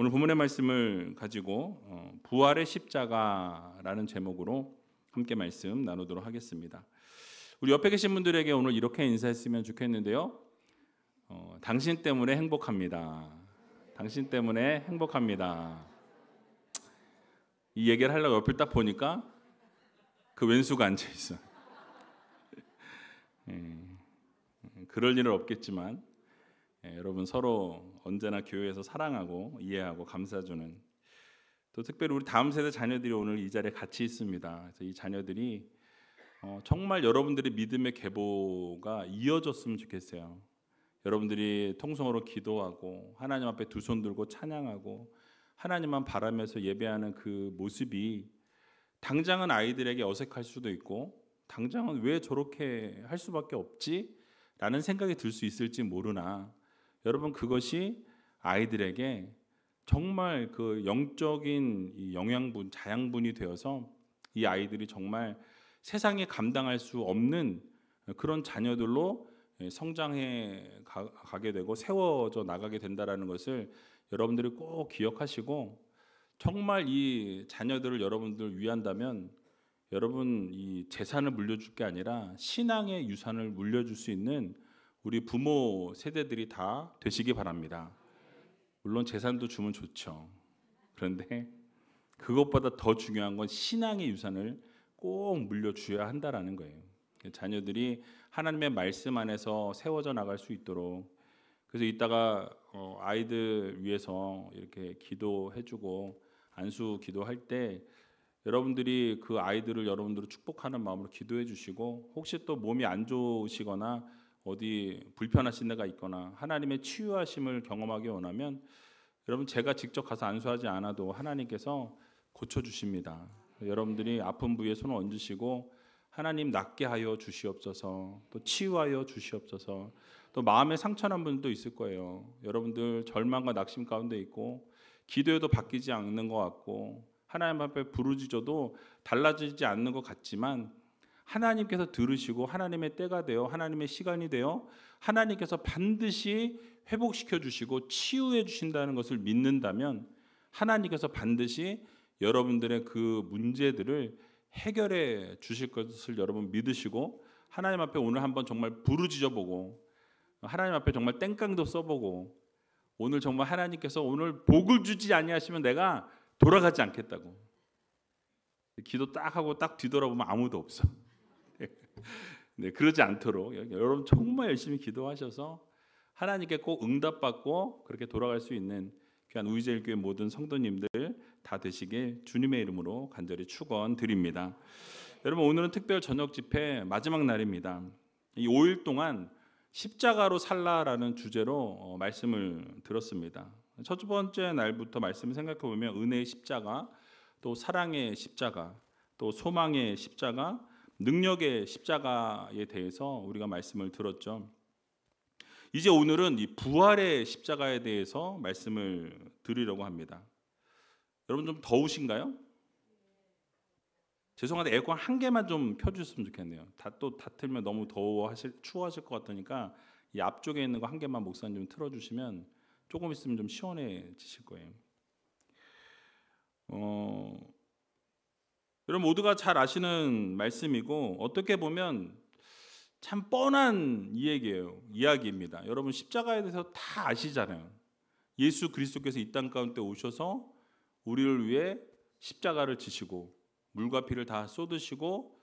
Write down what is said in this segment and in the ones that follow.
오늘 본문의 말씀을 가지고 부활의 십자가라는 제목으로 함께 말씀 나누도록 하겠습니다. 우리 옆에 계신 분들에게 오늘 이렇게 인사했으면 좋겠는데요. 당신 때문에 행복합니다. 당신 때문에 행복합니다. 이 얘기를 하려고 옆을 딱 보니까 그 왼수가 앉아있어. 그럴 일은 없겠지만 여러분 서로 언제나 교회에서 사랑하고 이해하고 감싸주는, 또 특별히 우리 다음 세대 자녀들이 오늘 이 자리에 같이 있습니다. 그래서 이 자녀들이 정말 여러분들의 믿음의 계보가 이어졌으면 좋겠어요. 여러분들이 통성으로 기도하고 하나님 앞에 두 손 들고 찬양하고 하나님만 바라면서 예배하는 그 모습이 당장은 아이들에게 어색할 수도 있고 당장은 왜 저렇게 할 수밖에 없지? 라는 생각이 들 수 있을지 모르나 여러분, 그것이 아이들에게 정말 그 영적인 이 영양분, 자양분이 되어서 이 아이들이 정말 세상에 감당할 수 없는 그런 자녀들로 성장해 가게 되고 세워져 나가게 된다는 것을 여러분들이 꼭 기억하시고, 정말 이 자녀들을 여러분들 위한다면 여러분 이 재산을 물려줄 게 아니라 신앙의 유산을 물려줄 수 있는 우리 부모 세대들이 다 되시기 바랍니다. 물론 재산도 주면 좋죠. 그런데 그것보다 더 중요한 건 신앙의 유산을 꼭 물려줘야 한다라는 거예요. 자녀들이 하나님의 말씀 안에서 세워져 나갈 수 있도록. 그래서 이따가 아이들 위해서 이렇게 기도해주고 안수 기도할 때 여러분들이 그 아이들을 여러분들을 축복하는 마음으로 기도해 주시고, 혹시 또 몸이 안 좋으시거나 어디 불편하신 데가 있거나 하나님의 치유하심을 경험하기 원하면 여러분, 제가 직접 가서 안수하지 않아도 하나님께서 고쳐주십니다. 여러분들이 아픈 부위에 손을 얹으시고 하나님 낫게 하여 주시옵소서, 또 치유하여 주시옵소서. 또 마음에 상처난 분들도 있을 거예요. 여러분들 절망과 낙심 가운데 있고 기도해도 바뀌지 않는 것 같고 하나님 앞에 부르짖어도 달라지지 않는 것 같지만 하나님께서 들으시고 하나님의 때가 되어 하나님의 시간이 되어 하나님께서 반드시 회복시켜 주시고 치유해 주신다는 것을 믿는다면 하나님께서 반드시 여러분들의 그 문제들을 해결해 주실 것을 여러분 믿으시고 하나님 앞에 오늘 한번 정말 부르짖어 보고 하나님 앞에 정말 땡깡도 써보고 오늘 정말 하나님께서 오늘 복을 주지 아니하시면 내가 돌아가지 않겠다고 기도 딱 하고 딱 뒤돌아보면 아무도 없어. 네, 그러지 않도록 여러분 정말 열심히 기도하셔서 하나님께 꼭 응답받고 그렇게 돌아갈 수 있는 귀한 우리제일교회 모든 성도님들 다 되시길 주님의 이름으로 간절히 축원드립니다. 여러분, 오늘은 특별 저녁 집회 마지막 날입니다. 이 5일 동안 십자가로 살라라는 주제로 말씀을 들었습니다. 첫 번째 날부터 말씀을 생각해 보면 은혜의 십자가, 또 사랑의 십자가, 또 소망의 십자가, 능력의 십자가에 대해서 우리가 말씀을 들었죠. 이제 오늘은 이 부활의 십자가에 대해서 말씀을 드리려고 합니다. 여러분 좀 더우신가요? 죄송한데 에어컨 한 개만 좀 켜주셨으면 좋겠네요. 다 틀면 너무 추워하실 것 같으니까 이 앞쪽에 있는 거 한 개만 목사님 좀 틀어주시면 조금 있으면 좀 시원해지실 거예요. 여러분 모두가 잘 아시는 말씀이고 어떻게 보면 참 뻔한 이야기입니다. 여러분 십자가에 대해서 다 아시잖아요. 예수 그리스도께서 이 땅 가운데 오셔서 우리를 위해 십자가를 지시고 물과 피를 다 쏟으시고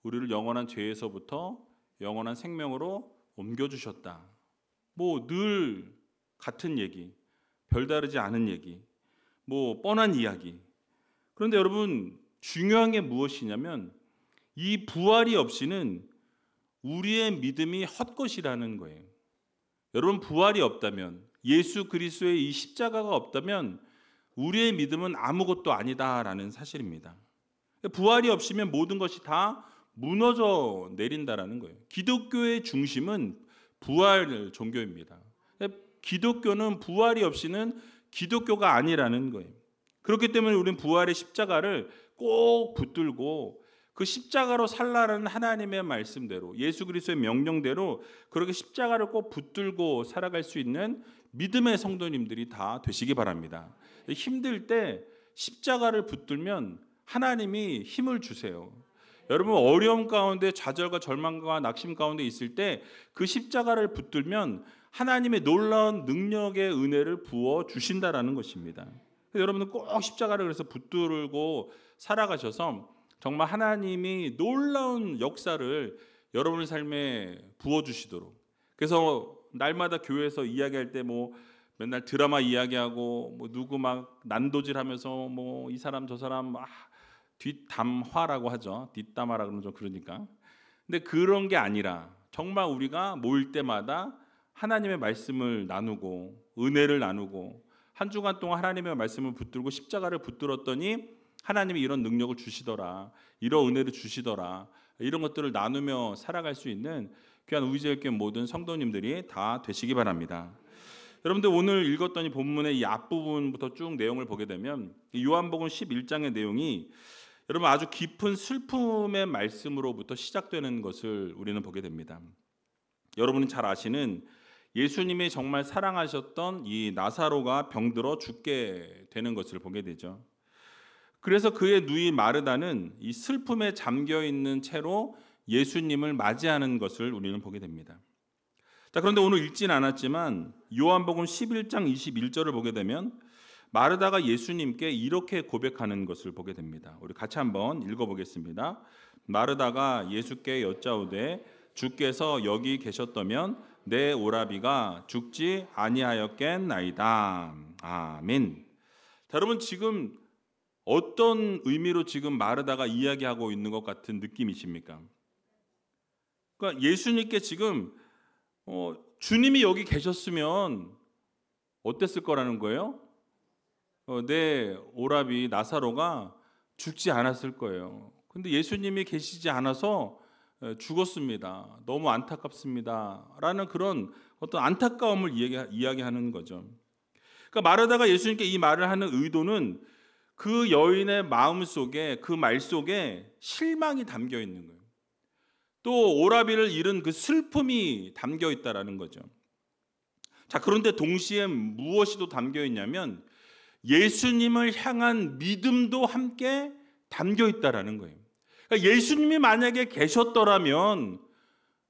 우리를 영원한 죄에서부터 영원한 생명으로 옮겨주셨다. 뭐 늘 같은 얘기, 별다르지 않은 얘기, 뭐 뻔한 이야기. 그런데 여러분 중요한 게 무엇이냐면 이 부활이 없이는 우리의 믿음이 헛것이라는 거예요. 여러분 부활이 없다면, 예수 그리스도의 이 십자가가 없다면 우리의 믿음은 아무것도 아니다라는 사실입니다. 부활이 없으면 모든 것이 다 무너져 내린다라는 거예요. 기독교의 중심은 부활 종교입니다. 기독교는 부활이 없이는 기독교가 아니라는 거예요. 그렇기 때문에 우리는 부활의 십자가를 꼭 붙들고 그 십자가로 살라는 하나님의 말씀대로, 예수 그리스도의 명령대로 그렇게 십자가를 꼭 붙들고 살아갈 수 있는 믿음의 성도님들이 다 되시기 바랍니다. 힘들 때 십자가를 붙들면 하나님이 힘을 주세요. 여러분, 어려움 가운데 좌절과 절망과 낙심 가운데 있을 때 그 십자가를 붙들면 하나님의 놀라운 능력의 은혜를 부어 주신다라는 것입니다. 여러분은 꼭 십자가를 그래서 붙들고 살아가셔서 정말 하나님이 놀라운 역사를 여러분의 삶에 부어주시도록. 그래서 날마다 교회에서 이야기할 때 뭐 맨날 드라마 이야기하고 뭐 누구 막 난도질하면서 뭐 이 사람 저 사람 뒷담화라고 하죠. 뒷담화라 그러면 좀 그러니까. 근데 그런 게 아니라 정말 우리가 모일 때마다 하나님의 말씀을 나누고 은혜를 나누고 한 주간 동안 하나님의 말씀을 붙들고 십자가를 붙들었더니 하나님이 이런 능력을 주시더라, 이런 은혜를 주시더라, 이런 것들을 나누며 살아갈 수 있는 귀한 우리제일교회 모든 성도님들이 다 되시기 바랍니다. 여러분들, 오늘 읽었던 이 본문의 이 앞부분부터 쭉 내용을 보게 되면 요한복음 11장의 내용이 여러분 아주 깊은 슬픔의 말씀으로부터 시작되는 것을 우리는 보게 됩니다. 여러분이 잘 아시는 예수님이 정말 사랑하셨던 이 나사로가 병들어 죽게 되는 것을 보게 되죠. 그래서 그의 누이 마르다는 이 슬픔에 잠겨 있는 채로 예수님을 맞이하는 것을 우리는 보게 됩니다. 자, 그런데 오늘 읽진 않았지만 요한복음 11장 21절을 보게 되면 마르다가 예수님께 이렇게 고백하는 것을 보게 됩니다. 우리 같이 한번 읽어보겠습니다. 마르다가 예수께 여짜오되 주께서 여기 계셨다면 내 오라비가 죽지 아니하였겠나이다. 아멘. 자, 여러분, 지금 어떤 의미로 지금 마르다가 이야기하고 있는 것 같은 느낌이십니까? 그러니까 예수님께 지금 주님이 여기 계셨으면 어땠을 거라는 거예요? 내 오라비 나사로가 죽지 않았을 거예요. 근데 예수님이 계시지 않아서 죽었습니다. 너무 안타깝습니다. 라는 그런 어떤 안타까움을 이야기하는 거죠. 그러니까 마르다가 예수님께 이 말을 하는 의도는 그 여인의 마음 속에, 그 말 속에 실망이 담겨 있는 거예요. 또 오라비를 잃은 그 슬픔이 담겨 있다라는 거죠. 자, 그런데 동시에 무엇이 또 담겨 있냐면 예수님을 향한 믿음도 함께 담겨 있다라는 거예요. 그러니까 예수님이 만약에 계셨더라면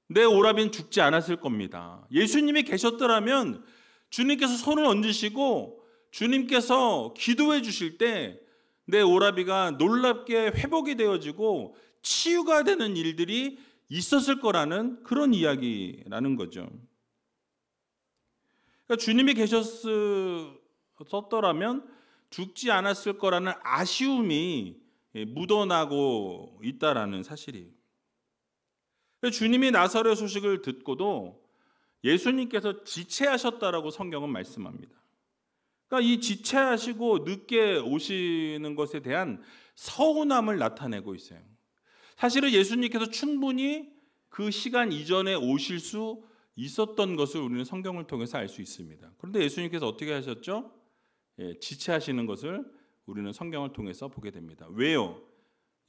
내 오라비는 죽지 않았을 겁니다. 예수님이 계셨더라면 주님께서 손을 얹으시고 주님께서 기도해 주실 때 내 오라비가 놀랍게 회복이 되어지고 치유가 되는 일들이 있었을 거라는 그런 이야기라는 거죠. 그러니까 주님이 계셨더라면 죽지 않았을 거라는 아쉬움이 묻어나고 있다라는 사실이에요. 주님이 나사로의 소식을 듣고도 예수님께서 지체하셨다라고 성경은 말씀합니다. 그러니까 이 지체하시고 늦게 오시는 것에 대한 서운함을 나타내고 있어요. 사실은 예수님께서 충분히 그 시간 이전에 오실 수 있었던 것을 우리는 성경을 통해서 알 수 있습니다. 그런데 예수님께서 어떻게 하셨죠? 지체하시는 것을 우리는 성경을 통해서 보게 됩니다. 왜요?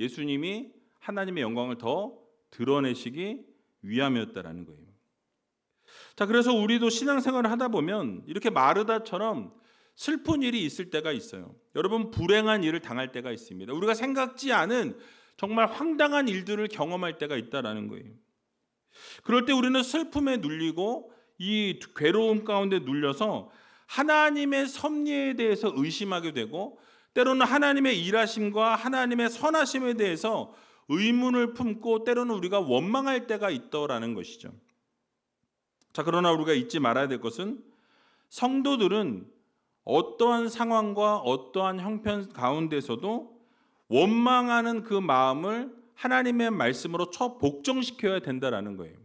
예수님이 하나님의 영광을 더 드러내시기 위함이었다라는 거예요. 자, 그래서 우리도 신앙생활을 하다 보면 이렇게 마르다처럼 슬픈 일이 있을 때가 있어요. 여러분, 불행한 일을 당할 때가 있습니다. 우리가 생각지 않은 정말 황당한 일들을 경험할 때가 있다라는 거예요. 그럴 때 우리는 슬픔에 눌리고 이 괴로움 가운데 눌려서 하나님의 섭리에 대해서 의심하게 되고 때로는 하나님의 일하심과 하나님의 선하심에 대해서 의문을 품고 때로는 우리가 원망할 때가 있더라는 것이죠. 자, 그러나 우리가 잊지 말아야 될 것은 성도들은 어떠한 상황과 어떠한 형편 가운데서도 원망하는 그 마음을 하나님의 말씀으로 복종시켜야 된다라는 거예요.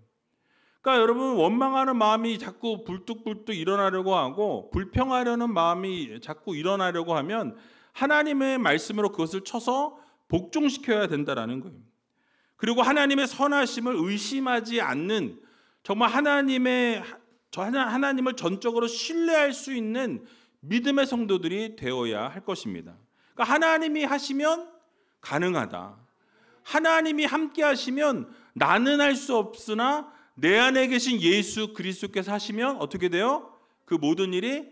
그러니까 여러분, 원망하는 마음이 자꾸 불뚝불뚝 일어나려고 하고 불평하려는 마음이 자꾸 일어나려고 하면 하나님의 말씀으로 그것을 쳐서 복종시켜야 된다라는 거예요. 그리고 하나님의 선하심을 의심하지 않는 정말 하나님을 전적으로 신뢰할 수 있는 믿음의 성도들이 되어야 할 것입니다. 그러니까 하나님이 하시면 가능하다. 하나님이 함께 하시면 나는 할 수 없으나 내 안에 계신 예수 그리스도께서 하시면 어떻게 돼요? 그 모든 일이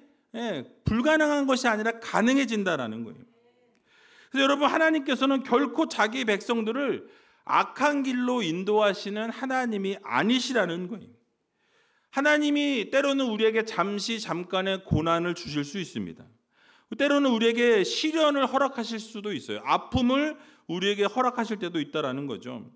불가능한 것이 아니라 가능해진다라는 거예요. 그래서 여러분, 하나님께서는 결코 자기 백성들을 악한 길로 인도하시는 하나님이 아니시라는 거예요. 하나님이 때로는 우리에게 잠깐의 고난을 주실 수 있습니다. 때로는 우리에게 시련을 허락하실 수도 있어요. 아픔을 우리에게 허락하실 때도 있다라는 거죠.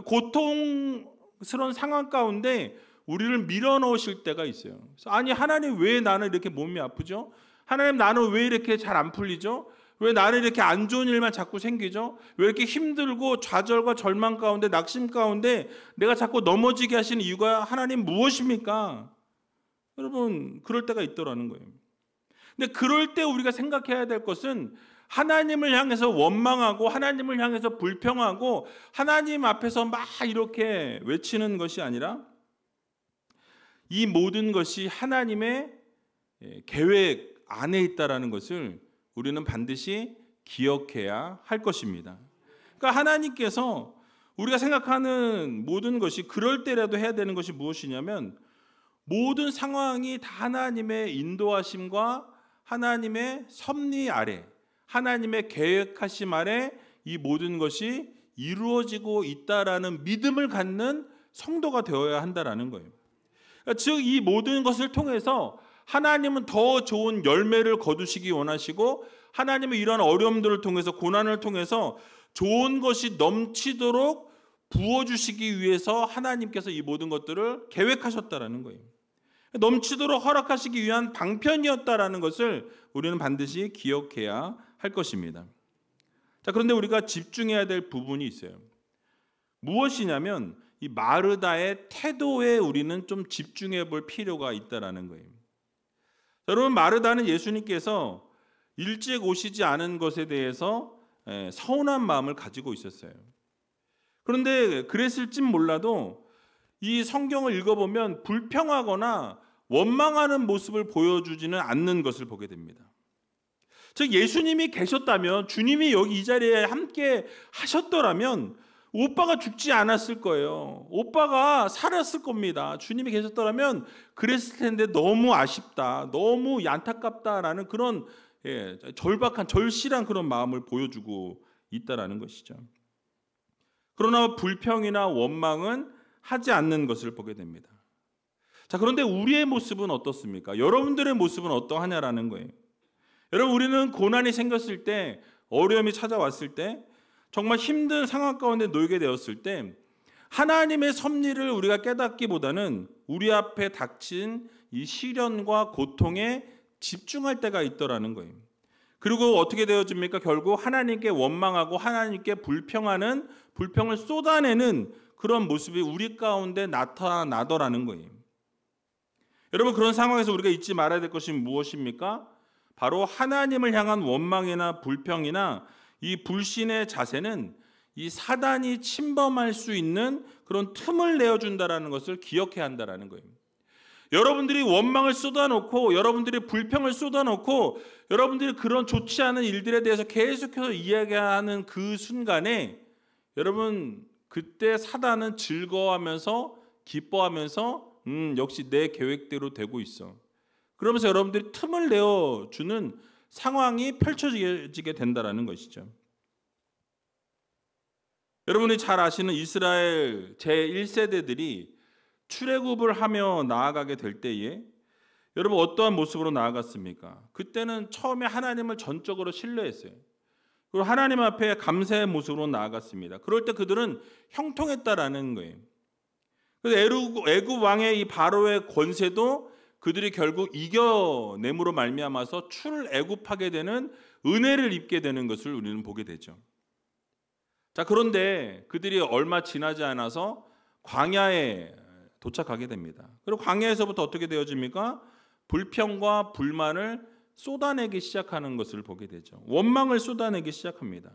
고통스러운 상황 가운데 우리를 밀어넣으실 때가 있어요. 그래서 아니, 하나님 왜 나는 이렇게 몸이 아프죠? 하나님 나는 왜 이렇게 잘 안 풀리죠? 왜 나는 이렇게 안 좋은 일만 자꾸 생기죠? 왜 이렇게 힘들고 좌절과 절망 가운데, 낙심 가운데 내가 자꾸 넘어지게 하시는 이유가 하나님 무엇입니까? 여러분, 그럴 때가 있더라는 거예요. 근데 그럴 때 우리가 생각해야 될 것은 하나님을 향해서 원망하고 하나님을 향해서 불평하고 하나님 앞에서 막 이렇게 외치는 것이 아니라 이 모든 것이 하나님의 계획 안에 있다라는 것을 우리는 반드시 기억해야 할 것입니다. 그러니까 하나님께서 우리가 생각하는 모든 것이 그럴 때라도 해야 되는 것이 무엇이냐면 모든 상황이 다 하나님의 인도하심과 하나님의 섭리 아래, 하나님의 계획하심 아래 이 모든 것이 이루어지고 있다라는 믿음을 갖는 성도가 되어야 한다라는 거예요. 그러니까 즉 이 모든 것을 통해서 하나님은 더 좋은 열매를 거두시기 원하시고 하나님은 이러한 어려움들을 통해서 고난을 통해서 좋은 것이 넘치도록 부어주시기 위해서 하나님께서 이 모든 것들을 계획하셨다라는 거예요. 넘치도록 허락하시기 위한 방편이었다라는 것을 우리는 반드시 기억해야 할 것입니다. 자, 그런데 우리가 집중해야 될 부분이 있어요. 무엇이냐면 이 마르다의 태도에 우리는 좀 집중해 볼 필요가 있다라는 거예요. 여러분, 마르다는 예수님께서 일찍 오시지 않은 것에 대해서 서운한 마음을 가지고 있었어요. 그런데 그랬을진 몰라도 이 성경을 읽어보면 불평하거나 원망하는 모습을 보여주지는 않는 것을 보게 됩니다. 즉 예수님이 계셨다면, 주님이 여기 이 자리에 함께 하셨더라면 오빠가 죽지 않았을 거예요. 오빠가 살았을 겁니다. 주님이 계셨더라면 그랬을 텐데 너무 아쉽다, 너무 안타깝다라는 그런 절박한, 절실한 그런 마음을 보여주고 있다라는 것이죠. 그러나 불평이나 원망은 하지 않는 것을 보게 됩니다. 자, 그런데 우리의 모습은 어떻습니까? 여러분들의 모습은 어떠하냐라는 거예요. 여러분, 우리는 고난이 생겼을 때, 어려움이 찾아왔을 때, 정말 힘든 상황 가운데 놓이게 되었을 때 하나님의 섭리를 우리가 깨닫기보다는 우리 앞에 닥친 이 시련과 고통에 집중할 때가 있더라는 거예요. 그리고 어떻게 되어집니까? 결국 하나님께 원망하고 하나님께 불평하는, 불평을 쏟아내는 그런 모습이 우리 가운데 나타나더라는 거예요. 여러분, 그런 상황에서 우리가 잊지 말아야 될 것이 무엇입니까? 바로 하나님을 향한 원망이나 불평이나 이 불신의 자세는 이 사단이 침범할 수 있는 그런 틈을 내어준다라는 것을 기억해야 한다라는 거예요. 여러분들이 원망을 쏟아놓고, 여러분들이 불평을 쏟아놓고, 여러분들이 그런 좋지 않은 일들에 대해서 계속해서 이야기하는 그 순간에 여러분, 그때 사단은 즐거워하면서 기뻐하면서 역시 내 계획대로 되고 있어, 그러면서 여러분들이 틈을 내어주는 상황이 펼쳐지게 된다는 것이죠. 여러분이 잘 아시는 이스라엘 제1세대들이 출애굽을 하며 나아가게 될 때에 여러분 어떠한 모습으로 나아갔습니까? 그때는 처음에 하나님을 전적으로 신뢰했어요. 그리고 하나님 앞에 감사의 모습으로 나아갔습니다. 그럴 때 그들은 형통했다라는 거예요. 그래서 애굽 왕의 이 바로의 권세도 그들이 결국 이겨냄으로 말미암아서 출애굽하게 되는 은혜를 입게 되는 것을 우리는 보게 되죠. 자, 그런데 그들이 얼마 지나지 않아서 광야에 도착하게 됩니다. 그리고 광야에서부터 어떻게 되어집니까? 불평과 불만을 쏟아내기 시작하는 것을 보게 되죠. 원망을 쏟아내기 시작합니다.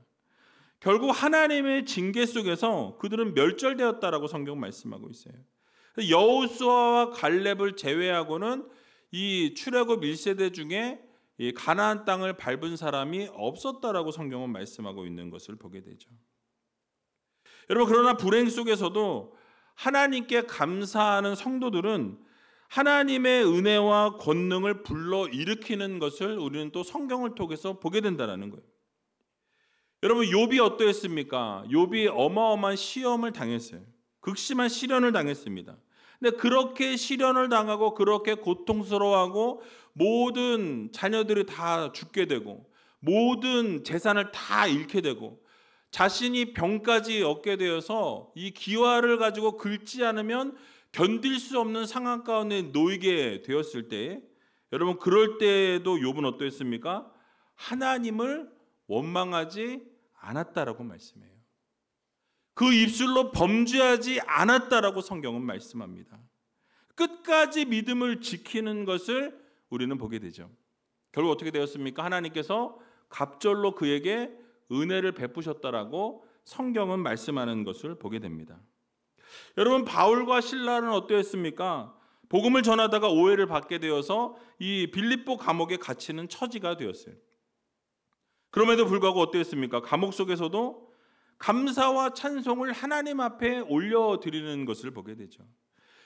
결국 하나님의 징계 속에서 그들은 멸절되었다라고 성경 말씀하고 있어요. 여호수아와 갈렙을 제외하고는 이 출애굽 1세대 중에 이 가나안 땅을 밟은 사람이 없었다라고 성경은 말씀하고 있는 것을 보게 되죠. 여러분, 그러나 불행 속에서도 하나님께 감사하는 성도들은 하나님의 은혜와 권능을 불러일으키는 것을 우리는 또 성경을 통해서 보게 된다는 거예요. 여러분, 욥이 어떠했습니까? 욥이 어마어마한 시험을 당했어요. 극심한 시련을 당했습니다. 근데 그렇게 시련을 당하고 그렇게 고통스러워하고 모든 자녀들이 다 죽게 되고 모든 재산을 다 잃게 되고 자신이 병까지 얻게 되어서 이 기화를 가지고 긁지 않으면 견딜 수 없는 상황 가운데 놓이게 되었을 때, 여러분, 그럴 때에도 욥은 어떠했습니까? 하나님을 원망하지 않았다라고 말씀해요. 그 입술로 범죄하지 않았다라고 성경은 말씀합니다. 끝까지 믿음을 지키는 것을 우리는 보게 되죠. 결국 어떻게 되었습니까? 하나님께서 갑절로 그에게 은혜를 베푸셨다라고 성경은 말씀하는 것을 보게 됩니다. 여러분, 바울과 실라는 어떠했습니까? 복음을 전하다가 오해를 받게 되어서 이 빌립보 감옥에 갇히는 처지가 되었어요. 그럼에도 불구하고 어떠했습니까? 감옥 속에서도 감사와 찬송을 하나님 앞에 올려드리는 것을 보게 되죠.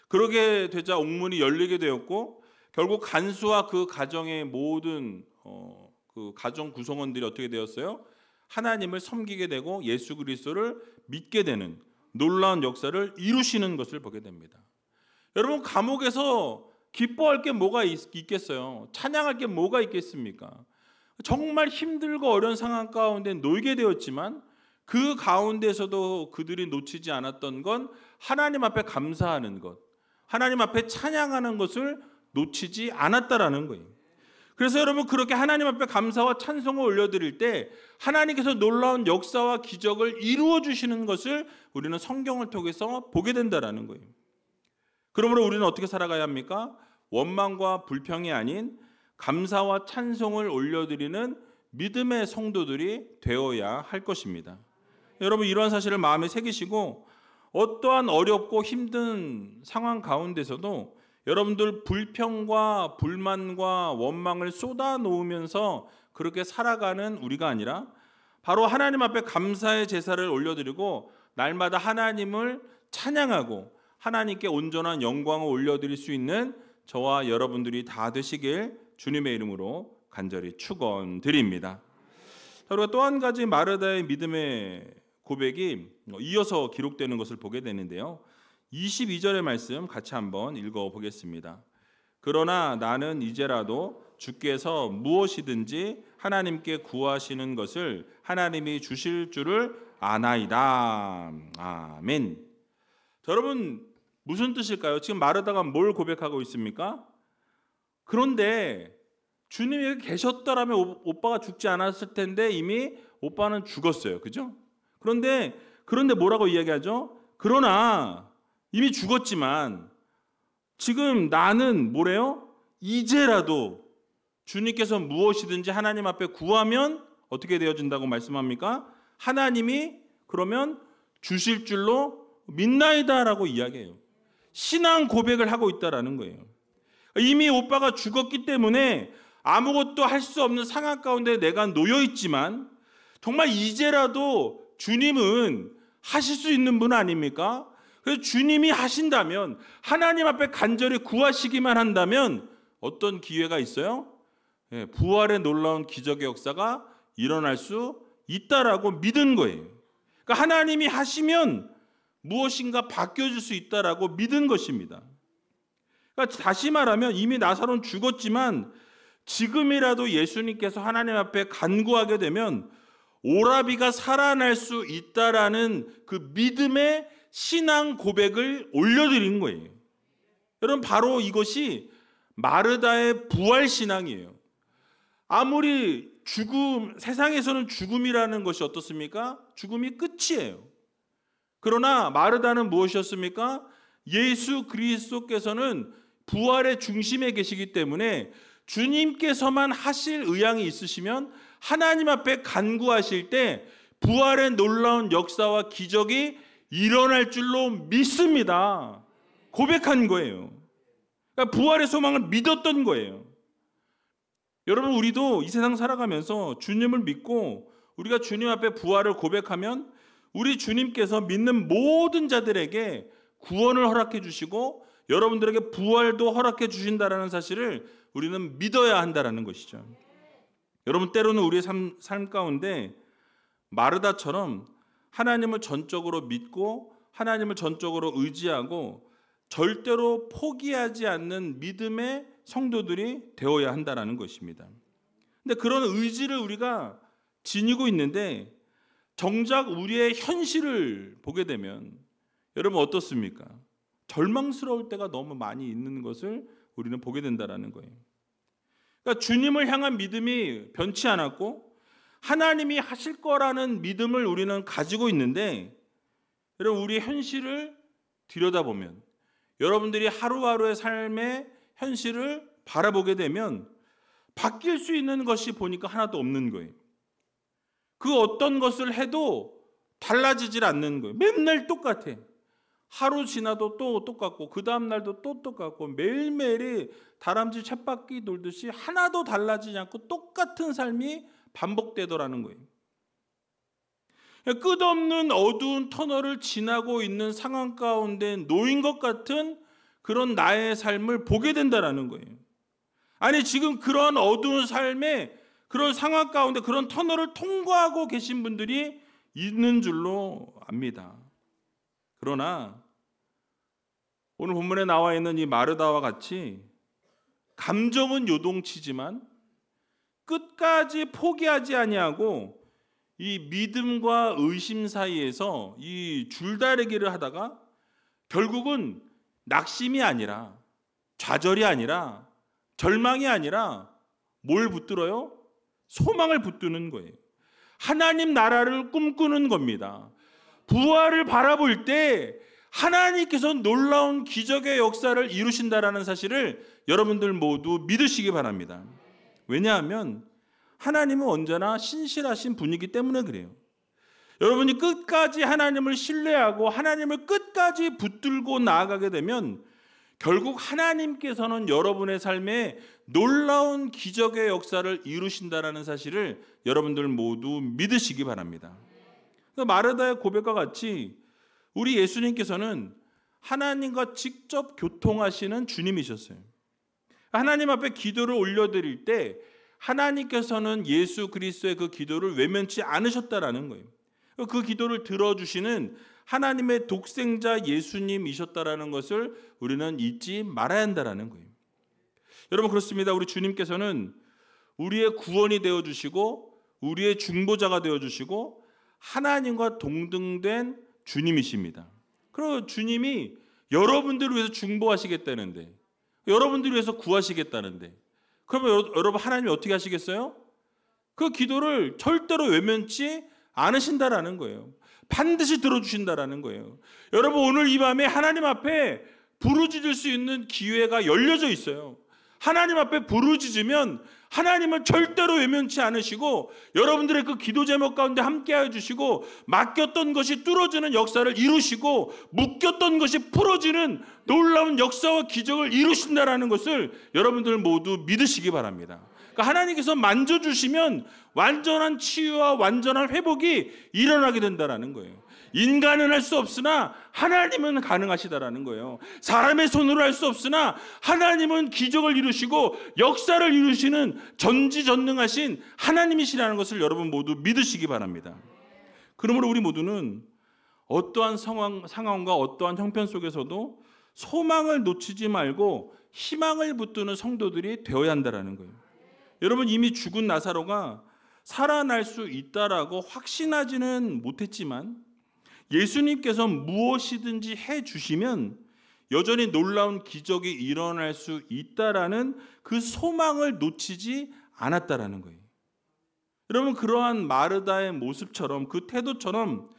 그러게 되자 옥문이 열리게 되었고 결국 간수와 그 가정의 모든 그 가정 구성원들이 어떻게 되었어요? 하나님을 섬기게 되고 예수 그리스도를 믿게 되는 놀라운 역사를 이루시는 것을 보게 됩니다. 여러분, 감옥에서 기뻐할 게 뭐가 있겠어요? 찬양할 게 뭐가 있겠습니까? 정말 힘들고 어려운 상황 가운데 놓이게 되었지만 그 가운데서도 그들이 놓치지 않았던 건 하나님 앞에 감사하는 것, 하나님 앞에 찬양하는 것을 놓치지 않았다라는 거예요. 그래서 여러분, 그렇게 하나님 앞에 감사와 찬송을 올려드릴 때 하나님께서 놀라운 역사와 기적을 이루어 주시는 것을 우리는 성경을 통해서 보게 된다라는 거예요. 그러므로 우리는 어떻게 살아가야 합니까? 원망과 불평이 아닌 감사와 찬송을 올려드리는 믿음의 성도들이 되어야 할 것입니다. 여러분, 이러한 사실을 마음에 새기시고 어떠한 어렵고 힘든 상황 가운데서도 여러분들 불평과 불만과 원망을 쏟아놓으면서 그렇게 살아가는 우리가 아니라 바로 하나님 앞에 감사의 제사를 올려드리고 날마다 하나님을 찬양하고 하나님께 온전한 영광을 올려드릴 수 있는 저와 여러분들이 다 되시길 주님의 이름으로 간절히 축원드립니다. 그리고 또 한 가지 마르다의 믿음의 고백이 이어서 기록되는 것을 보게 되는데요. 22절의 말씀 같이 한번 읽어보겠습니다. 그러나 나는 이제라도 주께서 무엇이든지 하나님께 구하시는 것을 하나님이 주실 줄을 아나이다. 아멘. 자, 여러분, 무슨 뜻일까요? 지금 마르다가 뭘 고백하고 있습니까? 그런데 주님이 여기 계셨더라면 오빠가 죽지 않았을 텐데 이미 오빠는 죽었어요. 그죠? 그런데 뭐라고 이야기하죠? 그러나 이미 죽었지만 지금 나는 뭐래요? 이제라도 주님께서 무엇이든지 하나님 앞에 구하면 어떻게 되어진다고 말씀합니까? 하나님이 그러면 주실 줄로 믿나이다라고 이야기해요. 신앙 고백을 하고 있다라는 거예요. 이미 오빠가 죽었기 때문에 아무것도 할 수 없는 상황 가운데 내가 놓여 있지만 정말 이제라도 주님은 하실 수 있는 분 아닙니까? 그래서 주님이 하신다면, 하나님 앞에 간절히 구하시기만 한다면 어떤 기회가 있어요? 부활의 놀라운 기적의 역사가 일어날 수 있다라고 믿은 거예요. 그러니까 하나님이 하시면 무엇인가 바뀌어질 수 있다라고 믿은 것입니다. 그러니까 다시 말하면 이미 나사로는 죽었지만 지금이라도 예수님께서 하나님 앞에 간구하게 되면 오라비가 살아날 수 있다라는 그 믿음의 신앙 고백을 올려드린 거예요. 여러분, 바로 이것이 마르다의 부활 신앙이에요. 아무리 세상에서는 죽음이라는 것이 어떻습니까? 죽음이 끝이에요. 그러나 마르다는 무엇이었습니까? 예수 그리스도께서는 부활의 중심에 계시기 때문에 주님께서만 하실 의향이 있으시면 하나님 앞에 간구하실 때 부활의 놀라운 역사와 기적이 일어날 줄로 믿습니다. 고백한 거예요. 그러니까 부활의 소망을 믿었던 거예요. 여러분, 우리도 이 세상 살아가면서 주님을 믿고 우리가 주님 앞에 부활을 고백하면 우리 주님께서 믿는 모든 자들에게 구원을 허락해 주시고 여러분들에게 부활도 허락해 주신다라는 사실을 우리는 믿어야 한다라는 것이죠. 여러분, 때로는 우리의 삶 가운데 마르다처럼 하나님을 전적으로 믿고 하나님을 전적으로 의지하고 절대로 포기하지 않는 믿음의 성도들이 되어야 한다는 것입니다. 근데 그런 의지를 우리가 지니고 있는데 정작 우리의 현실을 보게 되면 여러분 어떻습니까? 절망스러울 때가 너무 많이 있는 것을 우리는 보게 된다는 거예요. 그러니까 주님을 향한 믿음이 변치 않았고 하나님이 하실 거라는 믿음을 우리는 가지고 있는데, 여러분 우리의 현실을 들여다보면, 여러분들이 하루하루의 삶의 현실을 바라보게 되면 바뀔 수 있는 것이 보니까 하나도 없는 거예요. 그 어떤 것을 해도 달라지질 않는 거예요. 맨날 똑같아. 하루 지나도 또 똑같고 그 다음 날도 또 똑같고 매일매일이 다람쥐 쳇바퀴 돌듯이 하나도 달라지지 않고 똑같은 삶이 반복되더라는 거예요. 끝없는 어두운 터널을 지나고 있는 상황 가운데 놓인 것 같은 그런 나의 삶을 보게 된다는 거예요. 아니 지금 그런 어두운 삶에 그런 상황 가운데 그런 터널을 통과하고 계신 분들이 있는 줄로 압니다. 그러나 오늘 본문에 나와 있는 이 마르다와 같이 감정은 요동치지만 끝까지 포기하지 아니하고 이 믿음과 의심 사이에서 이 줄다리기를 하다가 결국은 낙심이 아니라 좌절이 아니라 절망이 아니라 뭘 붙들어요? 소망을 붙드는 거예요. 하나님 나라를 꿈꾸는 겁니다. 부활을 바라볼 때 하나님께서 놀라운 기적의 역사를 이루신다라는 사실을 여러분들 모두 믿으시기 바랍니다. 왜냐하면 하나님은 언제나 신실하신 분이기 때문에 그래요. 여러분이 끝까지 하나님을 신뢰하고 하나님을 끝까지 붙들고 나아가게 되면 결국 하나님께서는 여러분의 삶에 놀라운 기적의 역사를 이루신다라는 사실을 여러분들 모두 믿으시기 바랍니다. 마르다의 고백과 같이 우리 예수님께서는 하나님과 직접 교통하시는 주님이셨어요. 하나님 앞에 기도를 올려드릴 때 하나님께서는 예수 그리스도의 그 기도를 외면치 않으셨다라는 거예요. 그 기도를 들어주시는 하나님의 독생자 예수님이셨다라는 것을 우리는 잊지 말아야 한다라는 거예요. 여러분 그렇습니다. 우리 주님께서는 우리의 구원이 되어주시고 우리의 중보자가 되어주시고 하나님과 동등된 주님이십니다. 그리고 주님이 여러분들을 위해서 중보하시겠다는데, 여러분들을 위해서 구하시겠다는데, 그러면 여러분 하나님이 어떻게 하시겠어요? 그 기도를 절대로 외면치 않으신다라는 거예요. 반드시 들어주신다라는 거예요. 여러분 오늘 이 밤에 하나님 앞에 부르짖을 수 있는 기회가 열려져 있어요. 하나님 앞에 부르짖으면 하나님은 절대로 외면치 않으시고 여러분들의 그 기도 제목 가운데 함께하여 주시고 맡겼던 것이 뚫어지는 역사를 이루시고 묶였던 것이 풀어지는 놀라운 역사와 기적을 이루신다라는 것을 여러분들 모두 믿으시기 바랍니다. 그러니까 하나님께서 만져주시면 완전한 치유와 완전한 회복이 일어나게 된다는 거예요. 인간은 할 수 없으나 하나님은 가능하시다라는 거예요. 사람의 손으로 할 수 없으나 하나님은 기적을 이루시고 역사를 이루시는 전지전능하신 하나님이시라는 것을 여러분 모두 믿으시기 바랍니다. 그러므로 우리 모두는 어떠한 상황과 어떠한 형편 속에서도 소망을 놓치지 말고 희망을 붙드는 성도들이 되어야 한다는 거예요. 여러분 이미 죽은 나사로가 살아날 수 있다라고 확신하지는 못했지만 예수님께서 무엇이든지 해주시면 여전히 놀라운 기적이 일어날 수 있다라는 그 소망을 놓치지 않았다라는 거예요. 여러분 그러한 마르다의 모습처럼 그 태도처럼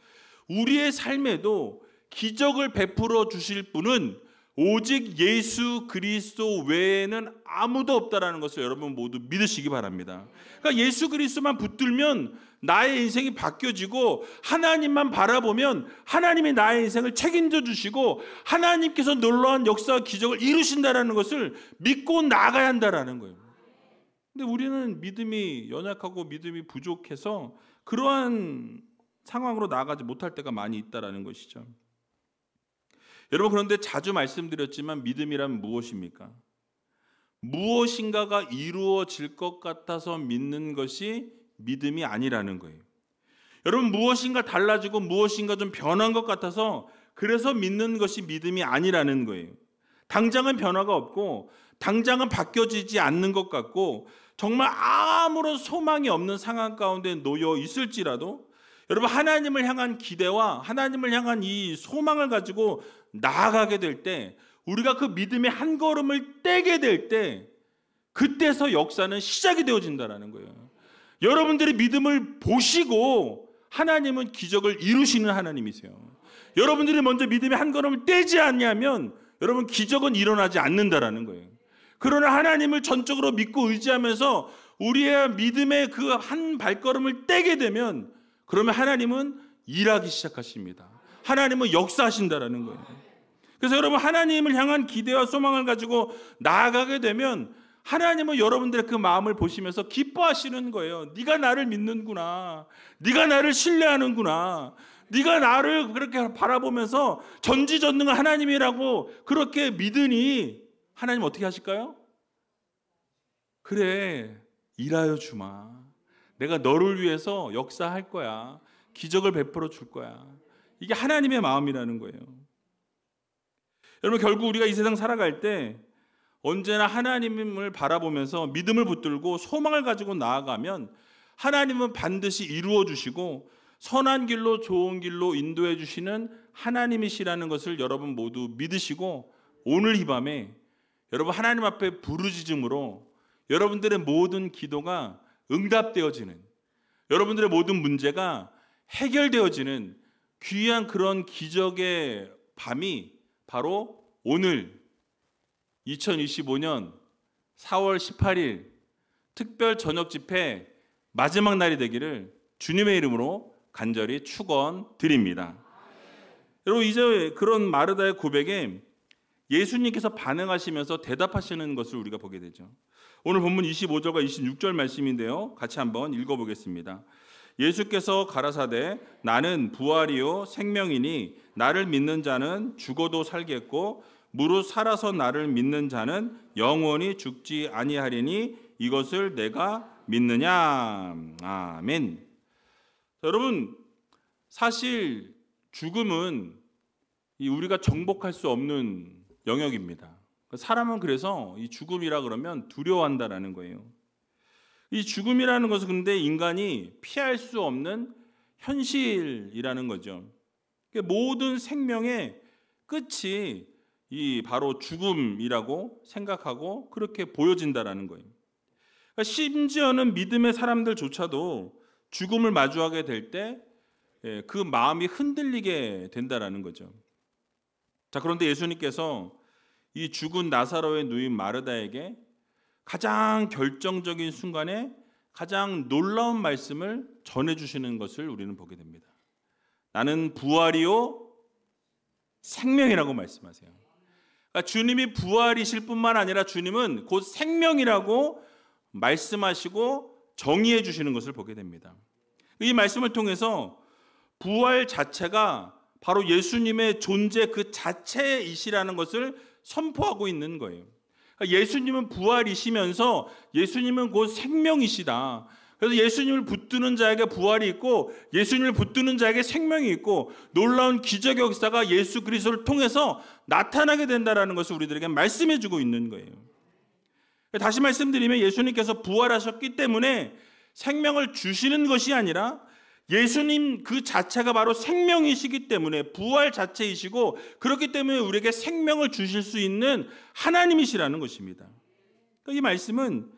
우리의 삶에도 기적을 베풀어 주실 분은 오직 예수 그리스도 외에는 아무도 없다라는 것을 여러분 모두 믿으시기 바랍니다. 그러니까 예수 그리스도만 붙들면 나의 인생이 바뀌어지고 하나님만 바라보면 하나님이 나의 인생을 책임져 주시고 하나님께서 놀라운 역사와 기적을 이루신다라는 것을 믿고 나가야 한다라는 거예요. 근데 우리는 믿음이 연약하고 믿음이 부족해서 그러한 상황으로 나아가지 못할 때가 많이 있다라는 것이죠. 여러분, 그런데 자주 말씀드렸지만 믿음이란 무엇입니까? 무엇인가가 이루어질 것 같아서 믿는 것이 믿음이 아니라는 거예요. 여러분, 무엇인가 달라지고 무엇인가 좀 변한 것 같아서 그래서 믿는 것이 믿음이 아니라는 거예요. 당장은 변화가 없고 당장은 바뀌어지지 않는 것 같고 정말 아무런 소망이 없는 상황 가운데 놓여 있을지라도 여러분, 하나님을 향한 기대와 하나님을 향한 이 소망을 가지고 나아가게 될 때, 우리가 그 믿음의 한 걸음을 떼게 될 때 그때서 역사는 시작이 되어진다는 거예요. 여러분들의 믿음을 보시고 하나님은 기적을 이루시는 하나님이세요. 여러분들이 먼저 믿음의 한 걸음을 떼지 않냐면 여러분, 기적은 일어나지 않는다라는 거예요. 그러나 하나님을 전적으로 믿고 의지하면서 우리의 믿음의 그 한 발걸음을 떼게 되면 그러면 하나님은 일하기 시작하십니다. 하나님은 역사하신다라는 거예요. 그래서 여러분, 하나님을 향한 기대와 소망을 가지고 나아가게 되면 하나님은 여러분들의 그 마음을 보시면서 기뻐하시는 거예요. 네가 나를 믿는구나. 네가 나를 신뢰하는구나. 네가 나를 그렇게 바라보면서 전지전능한 하나님이라고 그렇게 믿으니 하나님 어떻게 하실까요? 그래, 일하여 주마. 내가 너를 위해서 역사할 거야. 기적을 베풀어 줄 거야. 이게 하나님의 마음이라는 거예요. 여러분, 결국 우리가 이 세상 살아갈 때 언제나 하나님을 바라보면서 믿음을 붙들고 소망을 가지고 나아가면 하나님은 반드시 이루어 주시고 선한 길로 좋은 길로 인도해 주시는 하나님이시라는 것을 여러분 모두 믿으시고, 오늘 이 밤에 여러분 하나님 앞에 부르짖음으로 여러분들의 모든 기도가 응답되어지는, 여러분들의 모든 문제가 해결되어지는 귀한 그런 기적의 밤이 바로 오늘 2025년 4월 18일 특별 저녁 집회 마지막 날이 되기를 주님의 이름으로 간절히 축원드립니다. 여러분, 이제 그런 마르다의 고백에 예수님께서 반응하시면서 대답하시는 것을 우리가 보게 되죠. 오늘 본문 25절과 26절 말씀인데요, 같이 한번 읽어보겠습니다. 예수께서 가라사대 나는 부활이요 생명이니 나를 믿는 자는 죽어도 살겠고 무릇 살아서 나를 믿는 자는 영원히 죽지 아니하리니 이것을 내가 믿느냐. 아멘. 여러분, 사실 죽음은 우리가 정복할 수 없는 영역입니다. 사람은 그래서 이 죽음이라 그러면 두려워한다라는 거예요. 이 죽음이라는 것은 근데 인간이 피할 수 없는 현실이라는 거죠. 모든 생명의 끝이 이 바로 죽음이라고 생각하고 그렇게 보여진다라는 거예요. 그러니까 심지어는 믿음의 사람들조차도 죽음을 마주하게 될 때 그 마음이 흔들리게 된다라는 거죠. 자, 그런데 예수님께서 이 죽은 나사로의 누인 마르다에게 가장 결정적인 순간에 가장 놀라운 말씀을 전해주시는 것을 우리는 보게 됩니다. 나는 부활이요 생명이라고 말씀하세요. 그러니까 주님이 부활이실 뿐만 아니라 주님은 곧 생명이라고 말씀하시고 정의해 주시는 것을 보게 됩니다. 이 말씀을 통해서 부활 자체가 바로 예수님의 존재 그 자체이시라는 것을 선포하고 있는 거예요. 그러니까 예수님은 부활이시면서 예수님은 곧 생명이시다. 그래서 예수님을 붙드는 자에게 부활이 있고 예수님을 붙드는 자에게 생명이 있고 놀라운 기적의 역사가 예수 그리스도를 통해서 나타나게 된다는 것을 우리들에게 말씀해 주고 있는 거예요. 다시 말씀드리면 예수님께서 부활하셨기 때문에 생명을 주시는 것이 아니라 예수님 그 자체가 바로 생명이시기 때문에 부활 자체이시고 그렇기 때문에 우리에게 생명을 주실 수 있는 하나님이시라는 것입니다. 이 말씀은